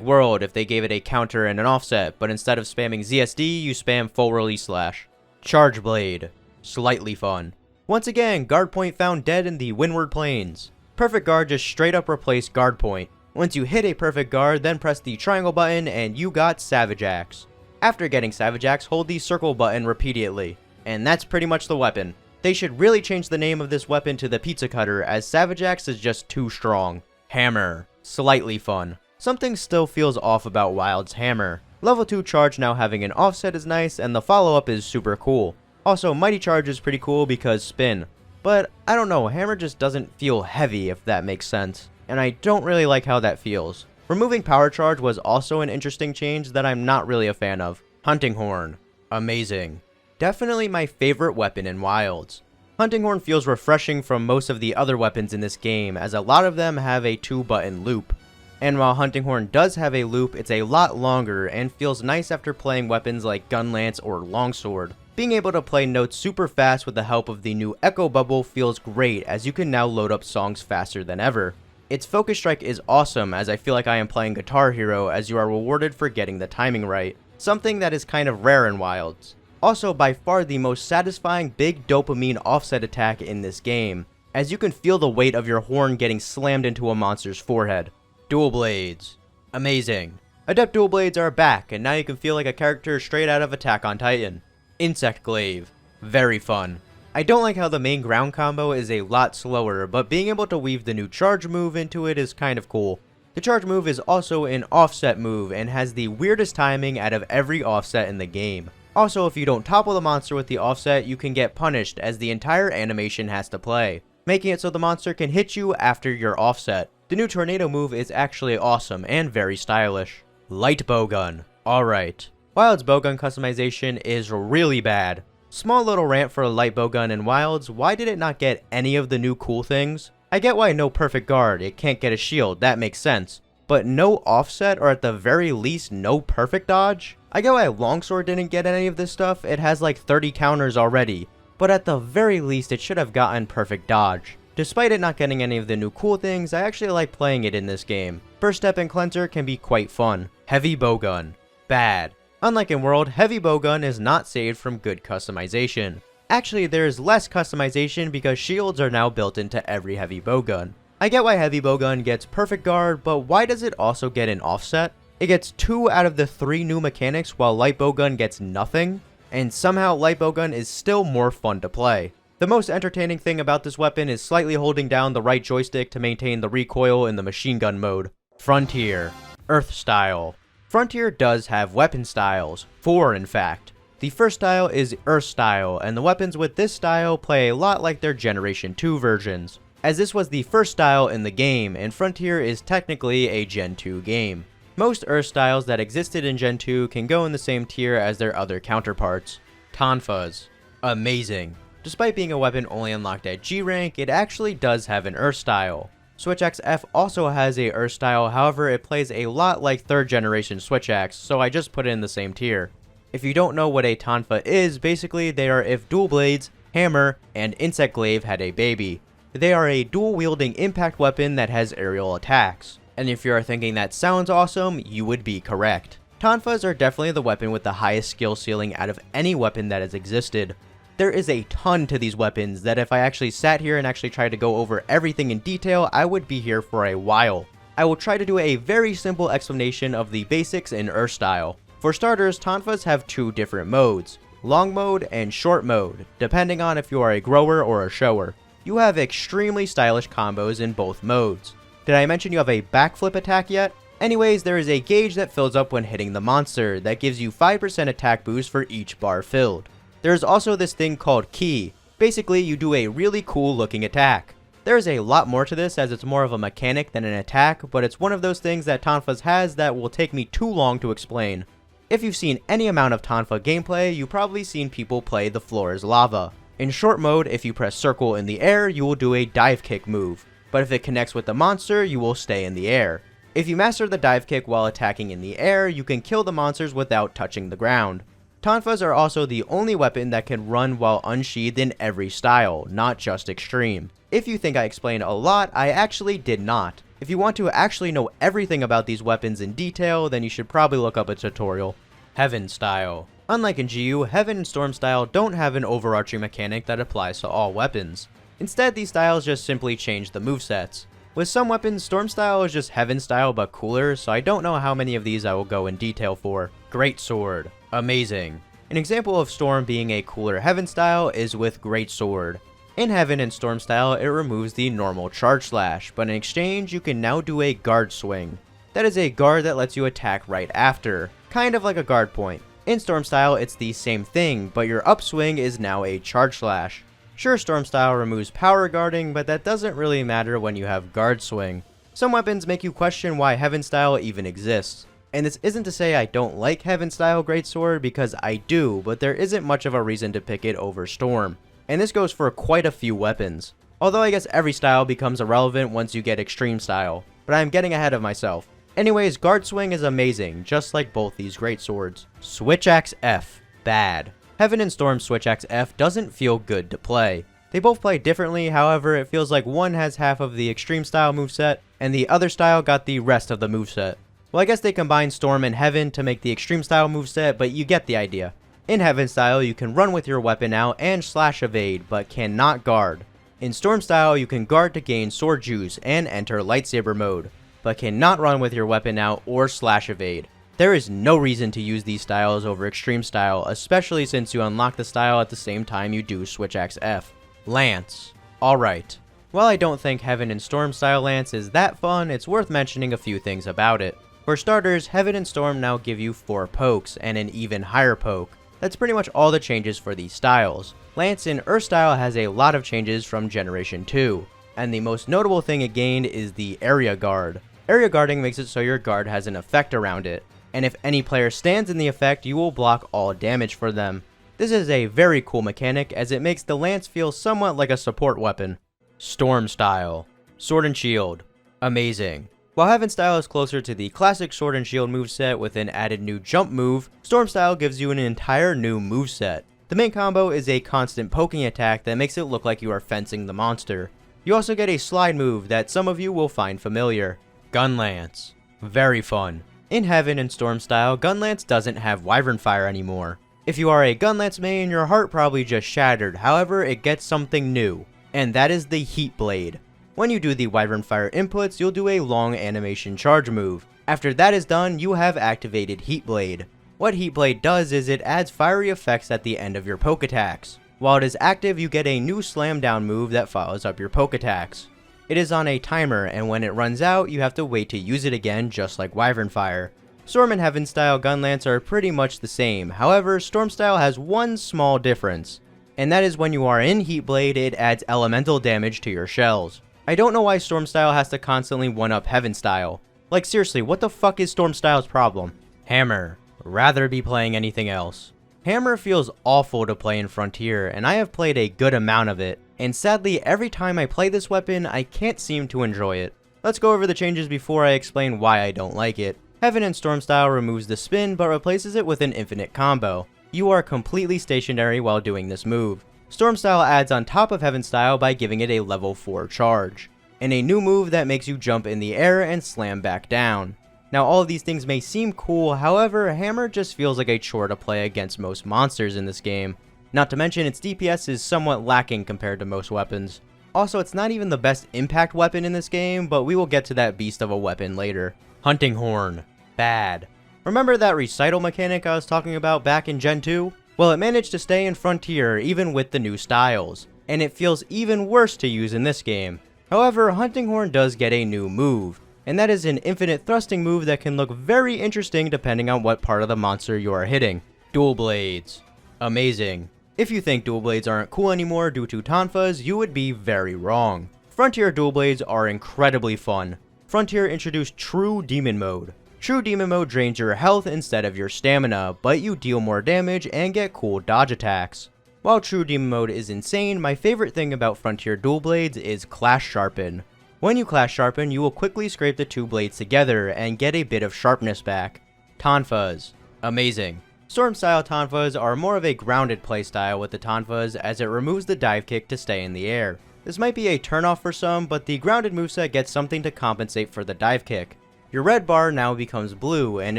World if they gave it a counter and an offset, but instead of spamming ZSD, you spam full release slash. Charge Blade. Slightly fun. Once again, Guard Point found dead in the Windward Plains. Perfect Guard just straight up replaced Guard Point. Once you hit a Perfect Guard, then press the triangle button and you got Savage Axe. After getting Savage Axe, hold the circle button repeatedly, and that's pretty much the weapon. They should really change the name of this weapon to the Pizza Cutter, as Savage Axe is just too strong. Hammer. Slightly fun. Something still feels off about Wild's hammer. Level 2 charge now having an offset is nice, and the follow-up is super cool. Also, Mighty Charge is pretty cool because spin. But, I don't know, hammer just doesn't feel heavy, if that makes sense. And I don't really like how that feels. Removing Power Charge was also an interesting change that I'm not really a fan of. Hunting Horn. Amazing. Definitely my favorite weapon in Wilds. Hunting Horn feels refreshing from most of the other weapons in this game, as a lot of them have a 2-button loop. And while Hunting Horn does have a loop, it's a lot longer and feels nice after playing weapons like Gunlance or Longsword. Being able to play notes super fast with the help of the new Echo Bubble feels great, as you can now load up songs faster than ever. Its Focus Strike is awesome, as I feel like I am playing Guitar Hero, as you are rewarded for getting the timing right, something that is kind of rare in Wilds. Also, by far the most satisfying big dopamine offset attack in this game, as you can feel the weight of your horn getting slammed into a monster's forehead. Dual Blades. Amazing. Adept Dual Blades are back, and now you can feel like a character straight out of Attack on Titan. Insect Glaive. Very fun. I don't like how the main ground combo is a lot slower, but being able to weave the new charge move into it is kind of cool. The charge move is also an offset move and has the weirdest timing out of every offset in the game. Also, if you don't topple the monster with the offset, you can get punished, as the entire animation has to play, making it so the monster can hit you after your offset. The new tornado move is actually awesome and very stylish. Light Bowgun. Alright. Wild's bowgun customization is really bad. Small little rant for a light bowgun in Wilds, why did it not get any of the new cool things? I get why no perfect guard, it can't get a shield, that makes sense. But no offset, or at the very least no perfect dodge? I get why Longsword didn't get any of this stuff, it has like 30 counters already. But at the very least it should have gotten perfect dodge. Despite it not getting any of the new cool things, I actually like playing it in this game. Burst Step and Cleanser can be quite fun. Heavy Bowgun. Bad. Unlike in World, Heavy Bowgun is not saved from good customization. Actually, there is less customization because shields are now built into every Heavy Bowgun. I get why Heavy Bowgun gets perfect guard, but why does it also get an offset? It gets 2 out of the 3 new mechanics while Light Bowgun gets nothing, and somehow Light Bowgun is still more fun to play. The most entertaining thing about this weapon is slightly holding down the right joystick to maintain the recoil in the machine gun mode. Frontier. Earth Style. Frontier does have weapon styles, 4 in fact. The first style is Earth Style, and the weapons with this style play a lot like their Generation 2 versions, as this was the first style in the game, and Frontier is technically a Gen 2 game. Most Earth styles that existed in Gen 2 can go in the same tier as their other counterparts. Tonfas. Amazing. Despite being a weapon only unlocked at G rank, it actually does have an Earth style. Switch Axe F also has a Earth style, however it plays a lot like 3rd generation Switch Axe, so I just put it in the same tier. If you don't know what a Tonfa is, basically they are if Dual Blades, Hammer, and Insect Glaive had a baby. They are a dual-wielding impact weapon that has aerial attacks. And if you are thinking that sounds awesome, you would be correct. Tonfas are definitely the weapon with the highest skill ceiling out of any weapon that has existed. There is a ton to these weapons that if I actually sat here and actually tried to go over everything in detail, I would be here for a while. I will try to do a very simple explanation of the basics in Earth Style. For starters, Tonfas have 2 different modes, long mode and short mode, depending on if you are a grower or a shower. You have extremely stylish combos in both modes. Did I mention you have a backflip attack yet? Anyways, there is a gauge that fills up when hitting the monster that gives you 5% attack boost for each bar filled. There is also this thing called Ki. Basically, you do a really cool looking attack. There is a lot more to this as it's more of a mechanic than an attack, but it's one of those things that Tonfas has that will take me too long to explain. If you've seen any amount of Tonfa gameplay, you've probably seen people play The Floor is Lava. In short mode, if you press circle in the air, you will do a dive kick move. But if it connects with the monster, you will stay in the air. If you master the dive kick while attacking in the air, you can kill the monsters without touching the ground. Tonfas are also the only weapon that can run while unsheathed in every style, not just extreme. If you think I explained a lot, I actually did not. If you want to actually know everything about these weapons in detail, then you should probably look up a tutorial. Heaven Style. Unlike in GU, Heaven and Storm Style don't have an overarching mechanic that applies to all weapons. Instead, these styles just simply change the movesets. With some weapons, Storm Style is just Heaven Style but cooler, so I don't know how many of these I will go in detail for. Great Sword. Amazing. An example of Storm being a cooler Heaven style is with Greatsword. In Heaven and Storm style, it removes the normal charge slash, but in exchange, you can now do a guard swing. That is a guard that lets you attack right after, kind of like a guard point. In Storm style, it's the same thing, but your upswing is now a charge slash. Sure, Storm style removes power guarding, but that doesn't really matter when you have guard swing. Some weapons make you question why Heaven style even exists. And this isn't to say I don't like Heaven style Greatsword, because I do, but there isn't much of a reason to pick it over Storm. And this goes for quite a few weapons. Although I guess every style becomes irrelevant once you get Extreme style, but I'm getting ahead of myself. Anyways, Guard Swing is amazing, just like both these Greatswords. Switch Axe F, bad. Heaven and Storm Switch Axe F doesn't feel good to play. They both play differently, however, it feels like one has half of the Extreme style moveset, and the other style got the rest of the moveset. Well, I guess they combined Storm and Heaven to make the Extreme style moveset, but you get the idea. In Heaven style, you can run with your weapon out and slash evade, but cannot guard. In Storm style, you can guard to gain sword juice and enter lightsaber mode, but cannot run with your weapon out or slash evade. There is no reason to use these styles over Extreme style, especially since you unlock the style at the same time you do Switch Axe F. Lance. Alright. While I don't think Heaven and Storm style Lance is that fun, it's worth mentioning a few things about it. For starters, Heaven and Storm now give you 4 pokes and an even higher poke. That's pretty much all the changes for these styles. Lance in Earth style has a lot of changes from Generation 2, and the most notable thing it gained is the Area Guard. Area Guarding makes it so your guard has an effect around it, and if any player stands in the effect, you will block all damage for them. This is a very cool mechanic as it makes the Lance feel somewhat like a support weapon. Storm style. Sword and Shield. Amazing. While Heaven style is closer to the classic Sword and Shield moveset with an added new jump move, Storm style gives you an entire new moveset. The main combo is a constant poking attack that makes it look like you are fencing the monster. You also get a slide move that some of you will find familiar. Gun Lance. Very fun. In Heaven and Storm style, Gun Lance doesn't have Wyvern Fire anymore. If you are a Gun Lance main, your heart probably just shattered, however it gets something new, and that is the Heat Blade. When you do the Wyvern Fire inputs, you'll do a long animation charge move. After that is done, you have activated Heat Blade. What Heat Blade does is it adds fiery effects at the end of your poke attacks. While it is active, you get a new slam down move that follows up your poke attacks. It is on a timer, and when it runs out, you have to wait to use it again, just like Wyvern Fire. Storm and Heaven style Gun Lance are pretty much the same, however, Storm style has one small difference, and that is when you are in Heat Blade, it adds elemental damage to your shells. I don't know why Storm style has to constantly one-up Heaven style. Like seriously, what the fuck is Storm style's problem? Hammer. Rather be playing anything else. Hammer feels awful to play in Frontier, and I have played a good amount of it, and sadly every time I play this weapon, I can't seem to enjoy it. Let's go over the changes before I explain why I don't like it. Heaven and Storm style removes the spin, but replaces it with an infinite combo. You are completely stationary while doing this move. Storm style adds on top of Heaven style by giving it a level 4 charge, and a new move that makes you jump in the air and slam back down. Now all of these things may seem cool, however, Hammer just feels like a chore to play against most monsters in this game. Not to mention its DPS is somewhat lacking compared to most weapons. Also, it's not even the best impact weapon in this game, but we will get to that beast of a weapon later. Hunting Horn. Bad. Remember that recital mechanic I was talking about back in Gen 2? Well, it managed to stay in Frontier even with the new styles, and it feels even worse to use in this game. However, Hunting Horn does get a new move, and that is an infinite thrusting move that can look very interesting depending on what part of the monster you are hitting. Dual Blades. Amazing. If you think Dual Blades aren't cool anymore due to Tonfas, you would be very wrong. Frontier Dual Blades are incredibly fun. Frontier introduced True Demon Mode. True Demon Mode drains your health instead of your stamina, but you deal more damage and get cool dodge attacks. While True Demon Mode is insane, my favorite thing about Frontier Dual Blades is Clash Sharpen. When you Clash Sharpen, you will quickly scrape the two blades together and get a bit of sharpness back. Tonfas. Amazing. Storm style Tonfas are more of a grounded playstyle with the Tonfas as it removes the dive kick to stay in the air. This might be a turnoff for some, but the grounded moveset gets something to compensate for the dive kick. Your red bar now becomes blue, and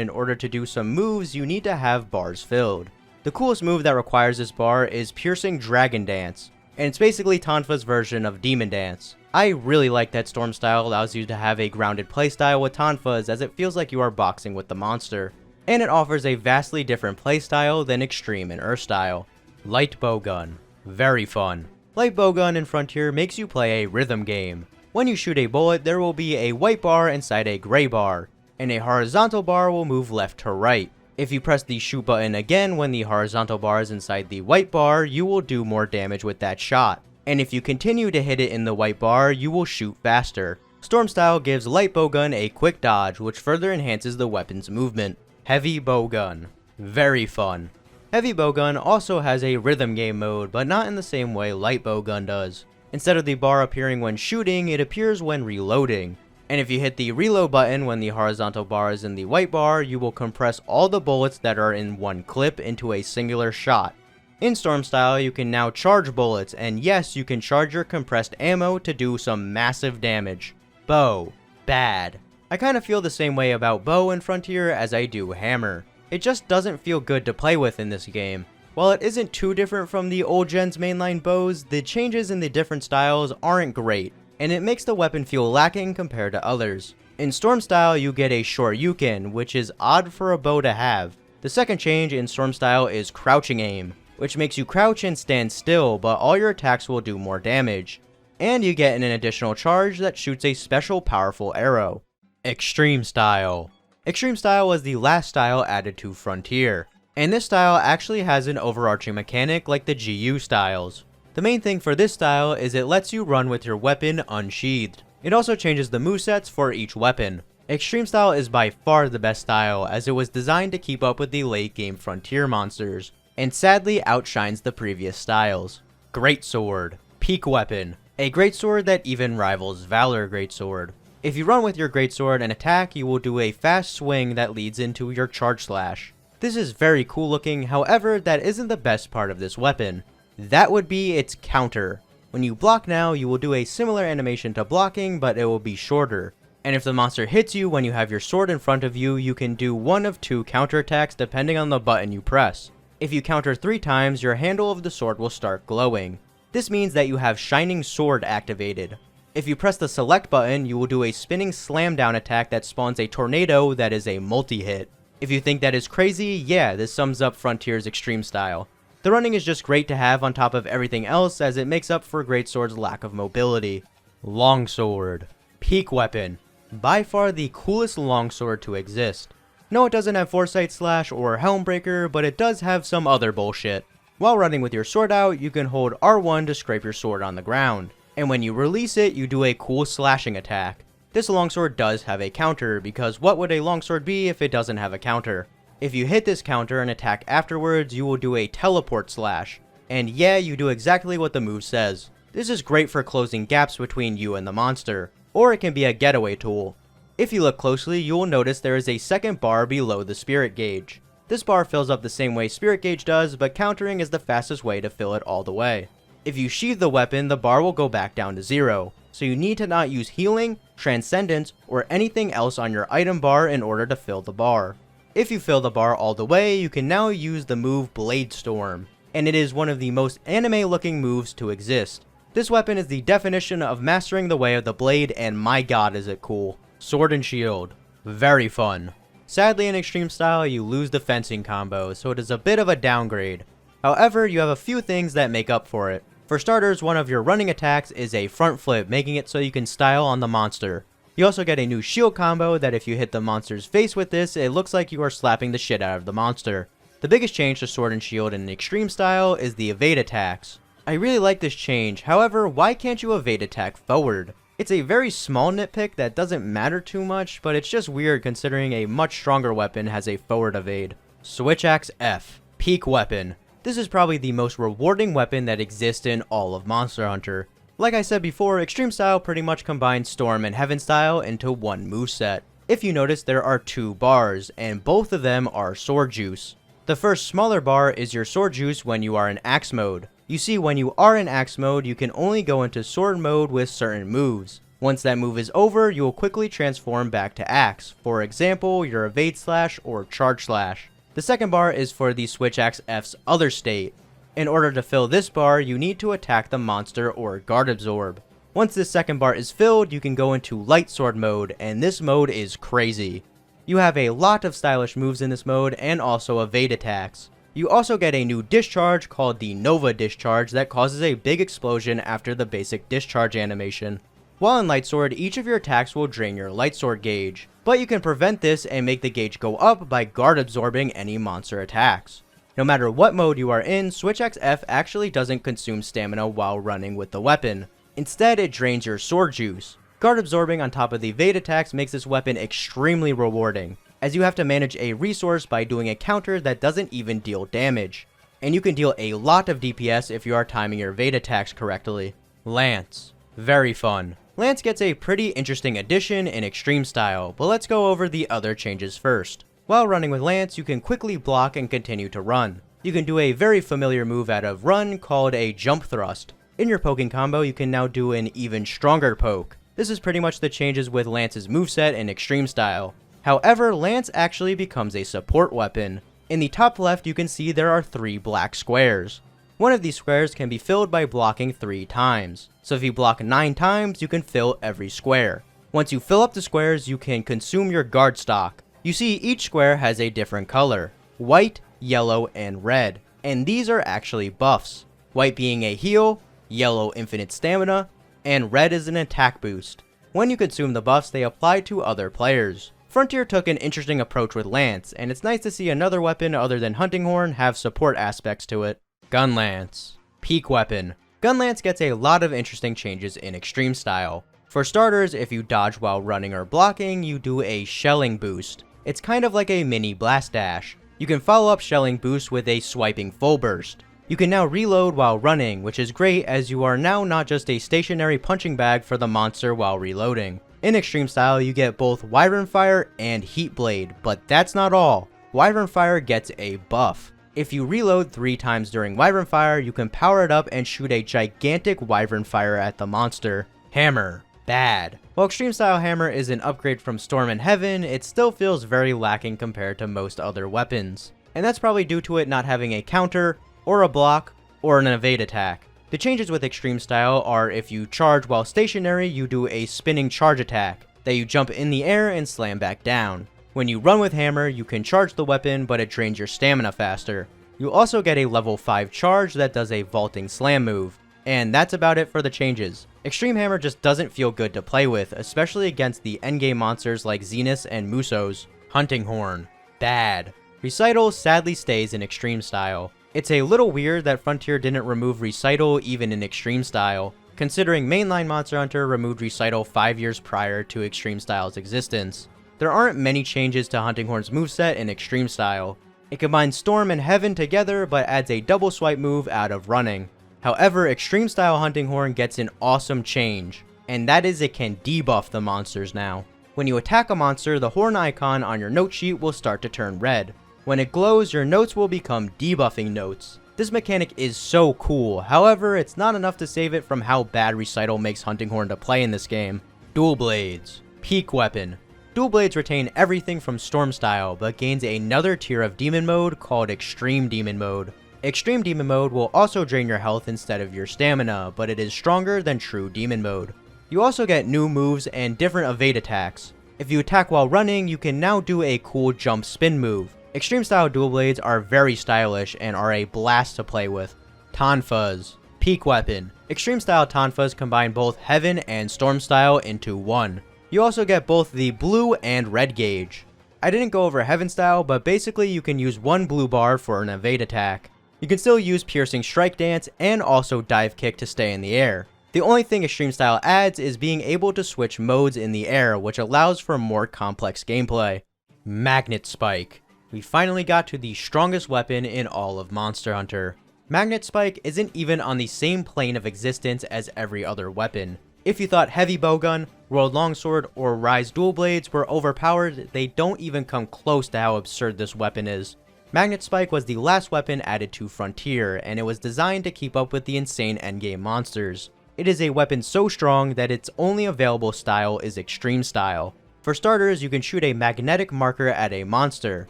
in order to do some moves, you need to have bars filled. The coolest move that requires this bar is Piercing Dragon Dance, and it's basically Tonfa's version of Demon Dance. I really like that Storm style allows you to have a grounded playstyle with Tonfas as it feels like you are boxing with the monster. and it offers a vastly different playstyle than Extreme and Earthstyle. Light Bowgun. Very fun. Light Bowgun in Frontier makes you play a rhythm game. When you shoot a bullet, there will be a white bar inside a gray bar, and a horizontal bar will move left to right. If you press the shoot button again when the horizontal bar is inside the white bar, you will do more damage with that shot. And if you continue to hit it in the white bar, you will shoot faster. Stormstyle gives Light Bowgun a quick dodge, which further enhances the weapon's movement. Heavy Bowgun. Very fun. Heavy Bowgun also has a rhythm game mode, but not in the same way Light Bowgun does. Instead of the bar appearing when shooting, it appears when reloading. And if you hit the reload button when the horizontal bar is in the white bar, you will compress all the bullets that are in one clip into a singular shot. In Stormstyle, you can now charge bullets, and yes, you can charge your compressed ammo to do some massive damage. Bow. Bad. I kinda feel the same way about Bow in Frontier as I do Hammer. It just doesn't feel good to play with in this game. While it isn't too different from the old gen's mainline bows, the changes in the different styles aren't great, and it makes the weapon feel lacking compared to others. In Stormstyle, you get a Shoryuken, which is odd for a bow to have. The second change in Stormstyle is Crouching Aim, which makes you crouch and stand still, but all your attacks will do more damage. And you get an additional charge that shoots a special powerful arrow. Extreme Style. Extreme Style was the last style added to Frontier, and this style actually has an overarching mechanic like the GU styles. The main thing for this style is it lets you run with your weapon unsheathed. It also changes the movesets for each weapon. Extreme Style is by far the best style, as it was designed to keep up with the late game Frontier monsters, and sadly outshines the previous styles. Greatsword. Peak weapon. A greatsword that even rivals Valor Greatsword. If you run with your greatsword and attack, you will do a fast swing that leads into your charge slash. This is very cool looking, however, that isn't the best part of this weapon. That would be its counter. When you block now, you will do a similar animation to blocking, but it will be shorter. And if the monster hits you when you have your sword in front of you, you can do one of two counterattacks depending on the button you press. If you counter 3 times, your handle of the sword will start glowing. This means that you have Shining Sword activated. If you press the select button, you will do a spinning slam down attack that spawns a tornado that is a multi-hit. If you think that is crazy, yeah, this sums up Frontier's Extreme Style. The running is just great to have on top of everything else, as it makes up for Greatsword's lack of mobility. Longsword. Peak weapon. By far the coolest longsword to exist. No, it doesn't have Foresight Slash or Helmbreaker, but it does have some other bullshit. While running with your sword out, you can hold R1 to scrape your sword on the ground. And when you release it, you do a cool slashing attack. This longsword does have a counter, because what would a longsword be if it doesn't have a counter? If you hit this counter and attack afterwards, you will do a teleport slash. And yeah, you do exactly what the move says. This is great for closing gaps between you and the monster, or it can be a getaway tool. If you look closely, you will notice there is a second bar below the spirit gauge. This bar fills up the same way spirit gauge does, but countering is the fastest way to fill it all the way. If you sheathe the weapon, the bar will go back down to 0, so you need to not use healing, transcendence, or anything else on your item bar in order to fill the bar. If you fill the bar all the way, you can now use the move Blade Storm, and it is one of the most anime looking moves to exist. This weapon is the definition of mastering the way of the blade, and my god is it cool. Sword and Shield. Very fun. Sadly, in Extreme Style, you lose the fencing combo, so it is a bit of a downgrade. However, you have a few things that make up for it. For starters, one of your running attacks is a front flip, making it so you can style on the monster. You also get a new shield combo that if you hit the monster's face with this, it looks like you are slapping the shit out of the monster. The biggest change to Sword and Shield in Extreme Style is the evade attacks. I really like this change, however, why can't you evade attack forward? It's a very small nitpick that doesn't matter too much, but it's just weird considering a much stronger weapon has a forward evade. Switch Axe F. Peak weapon. This is probably the most rewarding weapon that exists in all of Monster Hunter. Like I said before, Extreme Style pretty much combines Storm and Heaven Style into one moveset. If you notice, there are 2 bars, and both of them are Sword Juice. The first smaller bar is your Sword Juice when you are in Axe mode. You see, when you are in Axe mode, you can only go into Sword mode with certain moves. Once that move is over, you will quickly transform back to Axe, for example, your Evade Slash or Charge Slash. The second bar is for the Switch Axe F's other state. In order to fill this bar, you need to attack the monster or Guard Absorb. Once this second bar is filled, you can go into Light Sword mode, and this mode is crazy. You have a lot of stylish moves in this mode and also evade attacks. You also get a new discharge called the Nova Discharge that causes a big explosion after the basic discharge animation. While in Light Sword, each of your attacks will drain your Light Sword gauge, but you can prevent this and make the gauge go up by guard absorbing any monster attacks. No matter what mode you are in, Switch XF actually doesn't consume stamina while running with the weapon. Instead, it drains your sword juice. Guard absorbing on top of the evade attacks makes this weapon extremely rewarding, as you have to manage a resource by doing a counter that doesn't even deal damage. And you can deal a lot of DPS if you are timing your evade attacks correctly. Lance. Very fun. Lance gets a pretty interesting addition in Extreme Style, but let's go over the other changes first. While running with Lance, you can quickly block and continue to run. You can do a very familiar move out of Run called a Jump Thrust. In your poking combo, you can now do an even stronger poke. This is pretty much the changes with Lance's moveset in Extreme Style. However, Lance actually becomes a support weapon. In the top left, you can see there are 3 black squares. One of these squares can be filled by blocking 3 times. So if you block 9 times, you can fill every square. Once you fill up the squares, you can consume your guard stock. You see each square has a different color: white, yellow, and red. And these are actually buffs. White being a heal, yellow infinite stamina, and red is an attack boost. When you consume the buffs, they apply to other players. Frontier took an interesting approach with Lance, and it's nice to see another weapon other than Hunting Horn have support aspects to it. Gun Lance. Peak weapon. Gun Lance gets a lot of interesting changes in Extreme Style. For starters, if you dodge while running or blocking, you do a shelling boost. It's kind of like a mini blast dash. You can follow up shelling boost with a swiping full burst. You can now reload while running, which is great as you are now not just a stationary punching bag for the monster while reloading. In Extreme Style, you get both Wyvern Fire and Heat Blade, but that's not all. Wyvern Fire gets a buff. If you reload 3 times during Wyvern Fire, you can power it up and shoot a gigantic Wyvern Fire at the monster. Hammer. Bad. While Extreme Style Hammer is an upgrade from Storm in Heaven, it still feels very lacking compared to most other weapons. And that's probably due to it not having a counter, or a block, or an evade attack. The changes with Extreme Style are if you charge while stationary, you do a spinning charge attack, that you jump in the air and slam back down. When you run with Hammer, you can charge the weapon, but it drains your stamina faster. You also get a level 5 charge that does a vaulting slam move. And that's about it for the changes. Extreme Hammer just doesn't feel good to play with, especially against the endgame monsters like Zenith and Musos. Hunting Horn. Bad. Recital sadly stays in Extreme Style. It's a little weird that Frontier didn't remove Recital even in Extreme Style, considering mainline Monster Hunter removed Recital 5 years prior to Extreme Style's existence. There aren't many changes to Hunting Horn's moveset in Extreme Style. It combines Storm and Heaven together but adds a double swipe move out of running. However, Extreme Style Hunting Horn gets an awesome change, and that is it can debuff the monsters now. When you attack a monster, the horn icon on your note sheet will start to turn red. When it glows, your notes will become debuffing notes. This mechanic is so cool, however, it's not enough to save it from how bad Recital makes Hunting Horn to play in this game. Dual Blades. Peak weapon. Dual Blades retain everything from Storm Style, but gains another tier of Demon Mode called Extreme Demon Mode. Extreme Demon Mode will also drain your health instead of your stamina, but it is stronger than true Demon Mode. You also get new moves and different evade attacks. If you attack while running, you can now do a cool jump spin move. Extreme Style Dual Blades are very stylish and are a blast to play with. Tonfas. Peak weapon. Extreme Style Tonfas combine both Heaven and Storm Style into one. You also get both the blue and red gauge. I didn't go over Heaven Style, but basically you can use one blue bar for an evade attack. You can still use Piercing Strike Dance and also Dive Kick to stay in the air. The only thing Extreme Style adds is being able to switch modes in the air, which allows for more complex gameplay. Magnet Spike. We finally got to the strongest weapon in all of Monster Hunter. Magnet Spike isn't even on the same plane of existence as every other weapon. If you thought Heavy Bowgun, World Longsword, or Rise Dual Blades were overpowered, they don't even come close to how absurd this weapon is. Magnet Spike was the last weapon added to Frontier, and it was designed to keep up with the insane endgame monsters. It is a weapon so strong that its only available style is Extreme Style. For starters, you can shoot a magnetic marker at a monster.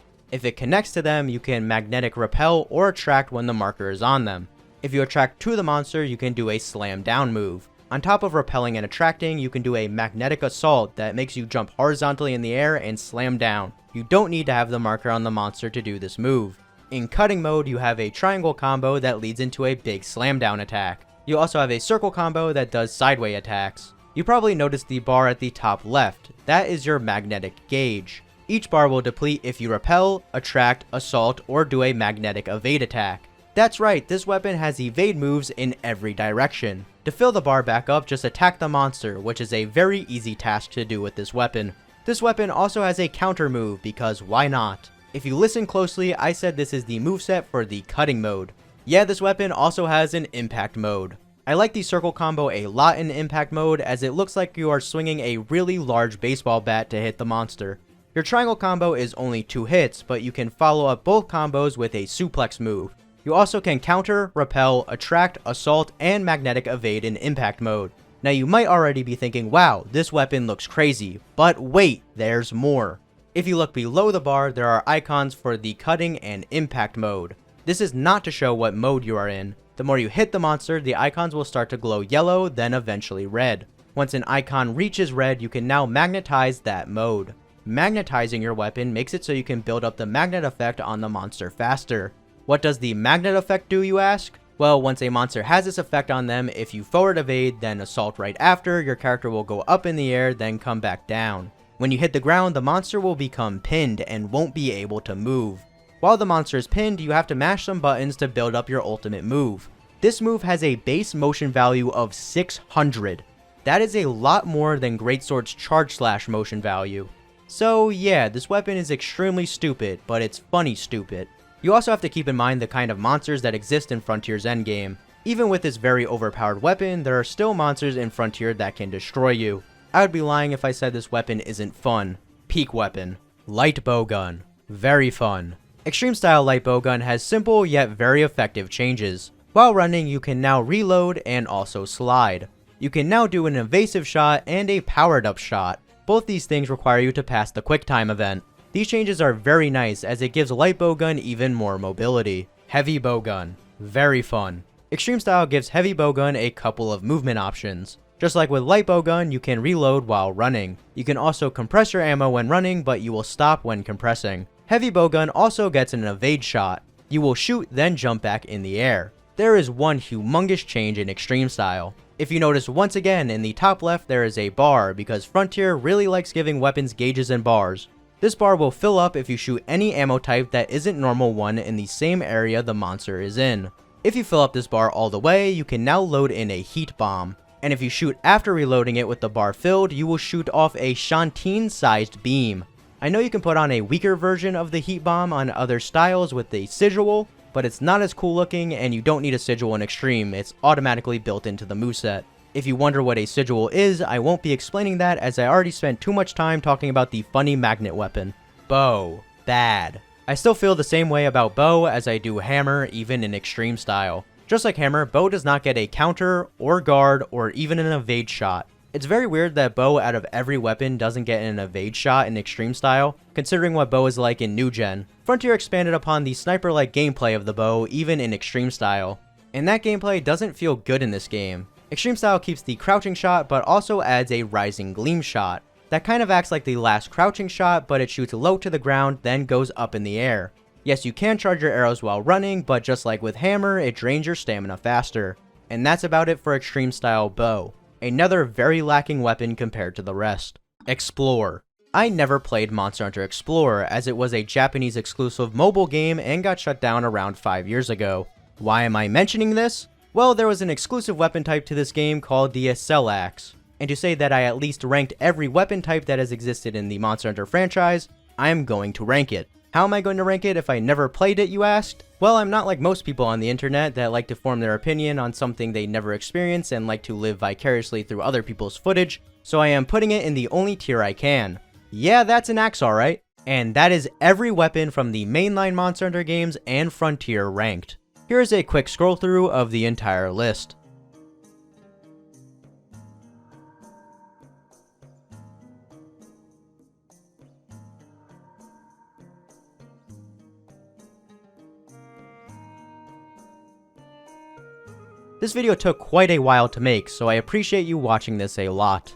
If it connects to them, you can magnetic repel or attract when the marker is on them. If you attract to the monster, you can do a slam down move. On top of repelling and attracting, you can do a magnetic assault that makes you jump horizontally in the air and slam down. You don't need to have the marker on the monster to do this move. In cutting mode, you have a triangle combo that leads into a big slam down attack. You also have a circle combo that does sideways attacks. You probably noticed the bar at the top left. That is your magnetic gauge. Each bar will deplete if you repel, attract, assault, or do a magnetic evade attack. That's right, this weapon has evade moves in every direction. To fill the bar back up, just attack the monster, which is a very easy task to do with this weapon. This weapon also has a counter move, because why not? If you listen closely, I said this is the moveset for the cutting mode. Yeah, this weapon also has an impact mode. I like the circle combo a lot in impact mode, as it looks like you are swinging a really large baseball bat to hit the monster. Your triangle combo is only 2 hits, but you can follow up both combos with a suplex move. You also can counter, repel, attract, assault, and magnetic evade in impact mode. Now you might already be thinking, wow, this weapon looks crazy, but wait, there's more. If you look below the bar, there are icons for the cutting and impact mode. This is not to show what mode you are in. The more you hit the monster, the icons will start to glow yellow, then eventually red. Once an icon reaches red, you can now magnetize that mode. Magnetizing your weapon makes it so you can build up the magnet effect on the monster faster. What does the magnet effect do, you ask? Well, once a monster has this effect on them, if you forward evade, then assault right after, your character will go up in the air, then come back down. When you hit the ground, the monster will become pinned and won't be able to move. While the monster is pinned, you have to mash some buttons to build up your ultimate move. This move has a base motion value of 600. That is a lot more than Greatsword's charge slash motion value. So yeah, this weapon is extremely stupid, but it's funny stupid. You also have to keep in mind the kind of monsters that exist in Frontier's endgame. Even with this very overpowered weapon, there are still monsters in Frontier that can destroy you. I would be lying if I said this weapon isn't fun. Peak weapon. Light bowgun. Very fun. Extreme style light bowgun has simple yet very effective changes. While running, you can now reload and also slide. You can now do an evasive shot and a powered up shot. Both these things require you to pass the QuickTime event. These changes are very nice as it gives light bowgun even more mobility. Heavy bowgun. Very fun. Extreme style gives heavy bowgun a couple of movement options. Just like with light bowgun, you can reload while running. You can also compress your ammo when running, but you will stop when compressing. Heavy bowgun also gets an evade shot. You will shoot, then jump back in the air. There is one humongous change in extreme style. If you notice once again in the top left there is a bar because Frontier really likes giving weapons gauges and bars. This bar will fill up if you shoot any ammo type that isn't normal 1 in the same area the monster is in. If you fill up this bar all the way, you can now load in a heat bomb. And if you shoot after reloading it with the bar filled, you will shoot off a Shanteen-sized beam. I know you can put on a weaker version of the heat bomb on other styles with the sigil, but it's not as cool looking and you don't need a sigil in Extreme, it's automatically built into the moveset. If you wonder what a sigil is, I won't be explaining that as I already spent too much time talking about the funny magnet weapon. Bow. Bad. I still feel the same way about bow as I do hammer even in Extreme style. Just like hammer, bow does not get a counter, or guard, or even an evade shot. It's very weird that bow out of every weapon doesn't get an evade shot in Extreme style, considering what bow is like in New Gen. Frontier expanded upon the sniper-like gameplay of the bow even in Extreme style, and that gameplay doesn't feel good in this game. Extreme style keeps the crouching shot but also adds a rising gleam shot. That kind of acts like the last crouching shot, but it shoots low to the ground then goes up in the air. Yes, you can charge your arrows while running, but just like with hammer, it drains your stamina faster. And that's about it for Extreme style bow. Another very lacking weapon compared to the rest. Explore. I never played Monster Hunter Explorer as it was a Japanese exclusive mobile game and got shut down around 5 years ago. Why am I mentioning this? Well, there was an exclusive weapon type to this game called the Accel Axe. And to say that I at least ranked every weapon type that has existed in the Monster Hunter franchise, I am going to rank it. How am I going to rank it if I never played it, you asked? Well, I'm not like most people on the internet that like to form their opinion on something they never experienced and like to live vicariously through other people's footage, so I am putting it in the only tier I can. Yeah, that's an axe alright. And that is every weapon from the mainline Monster Hunter games and Frontier ranked. Here is a quick scroll through of the entire list. This video took quite a while to make, so I appreciate you watching this a lot.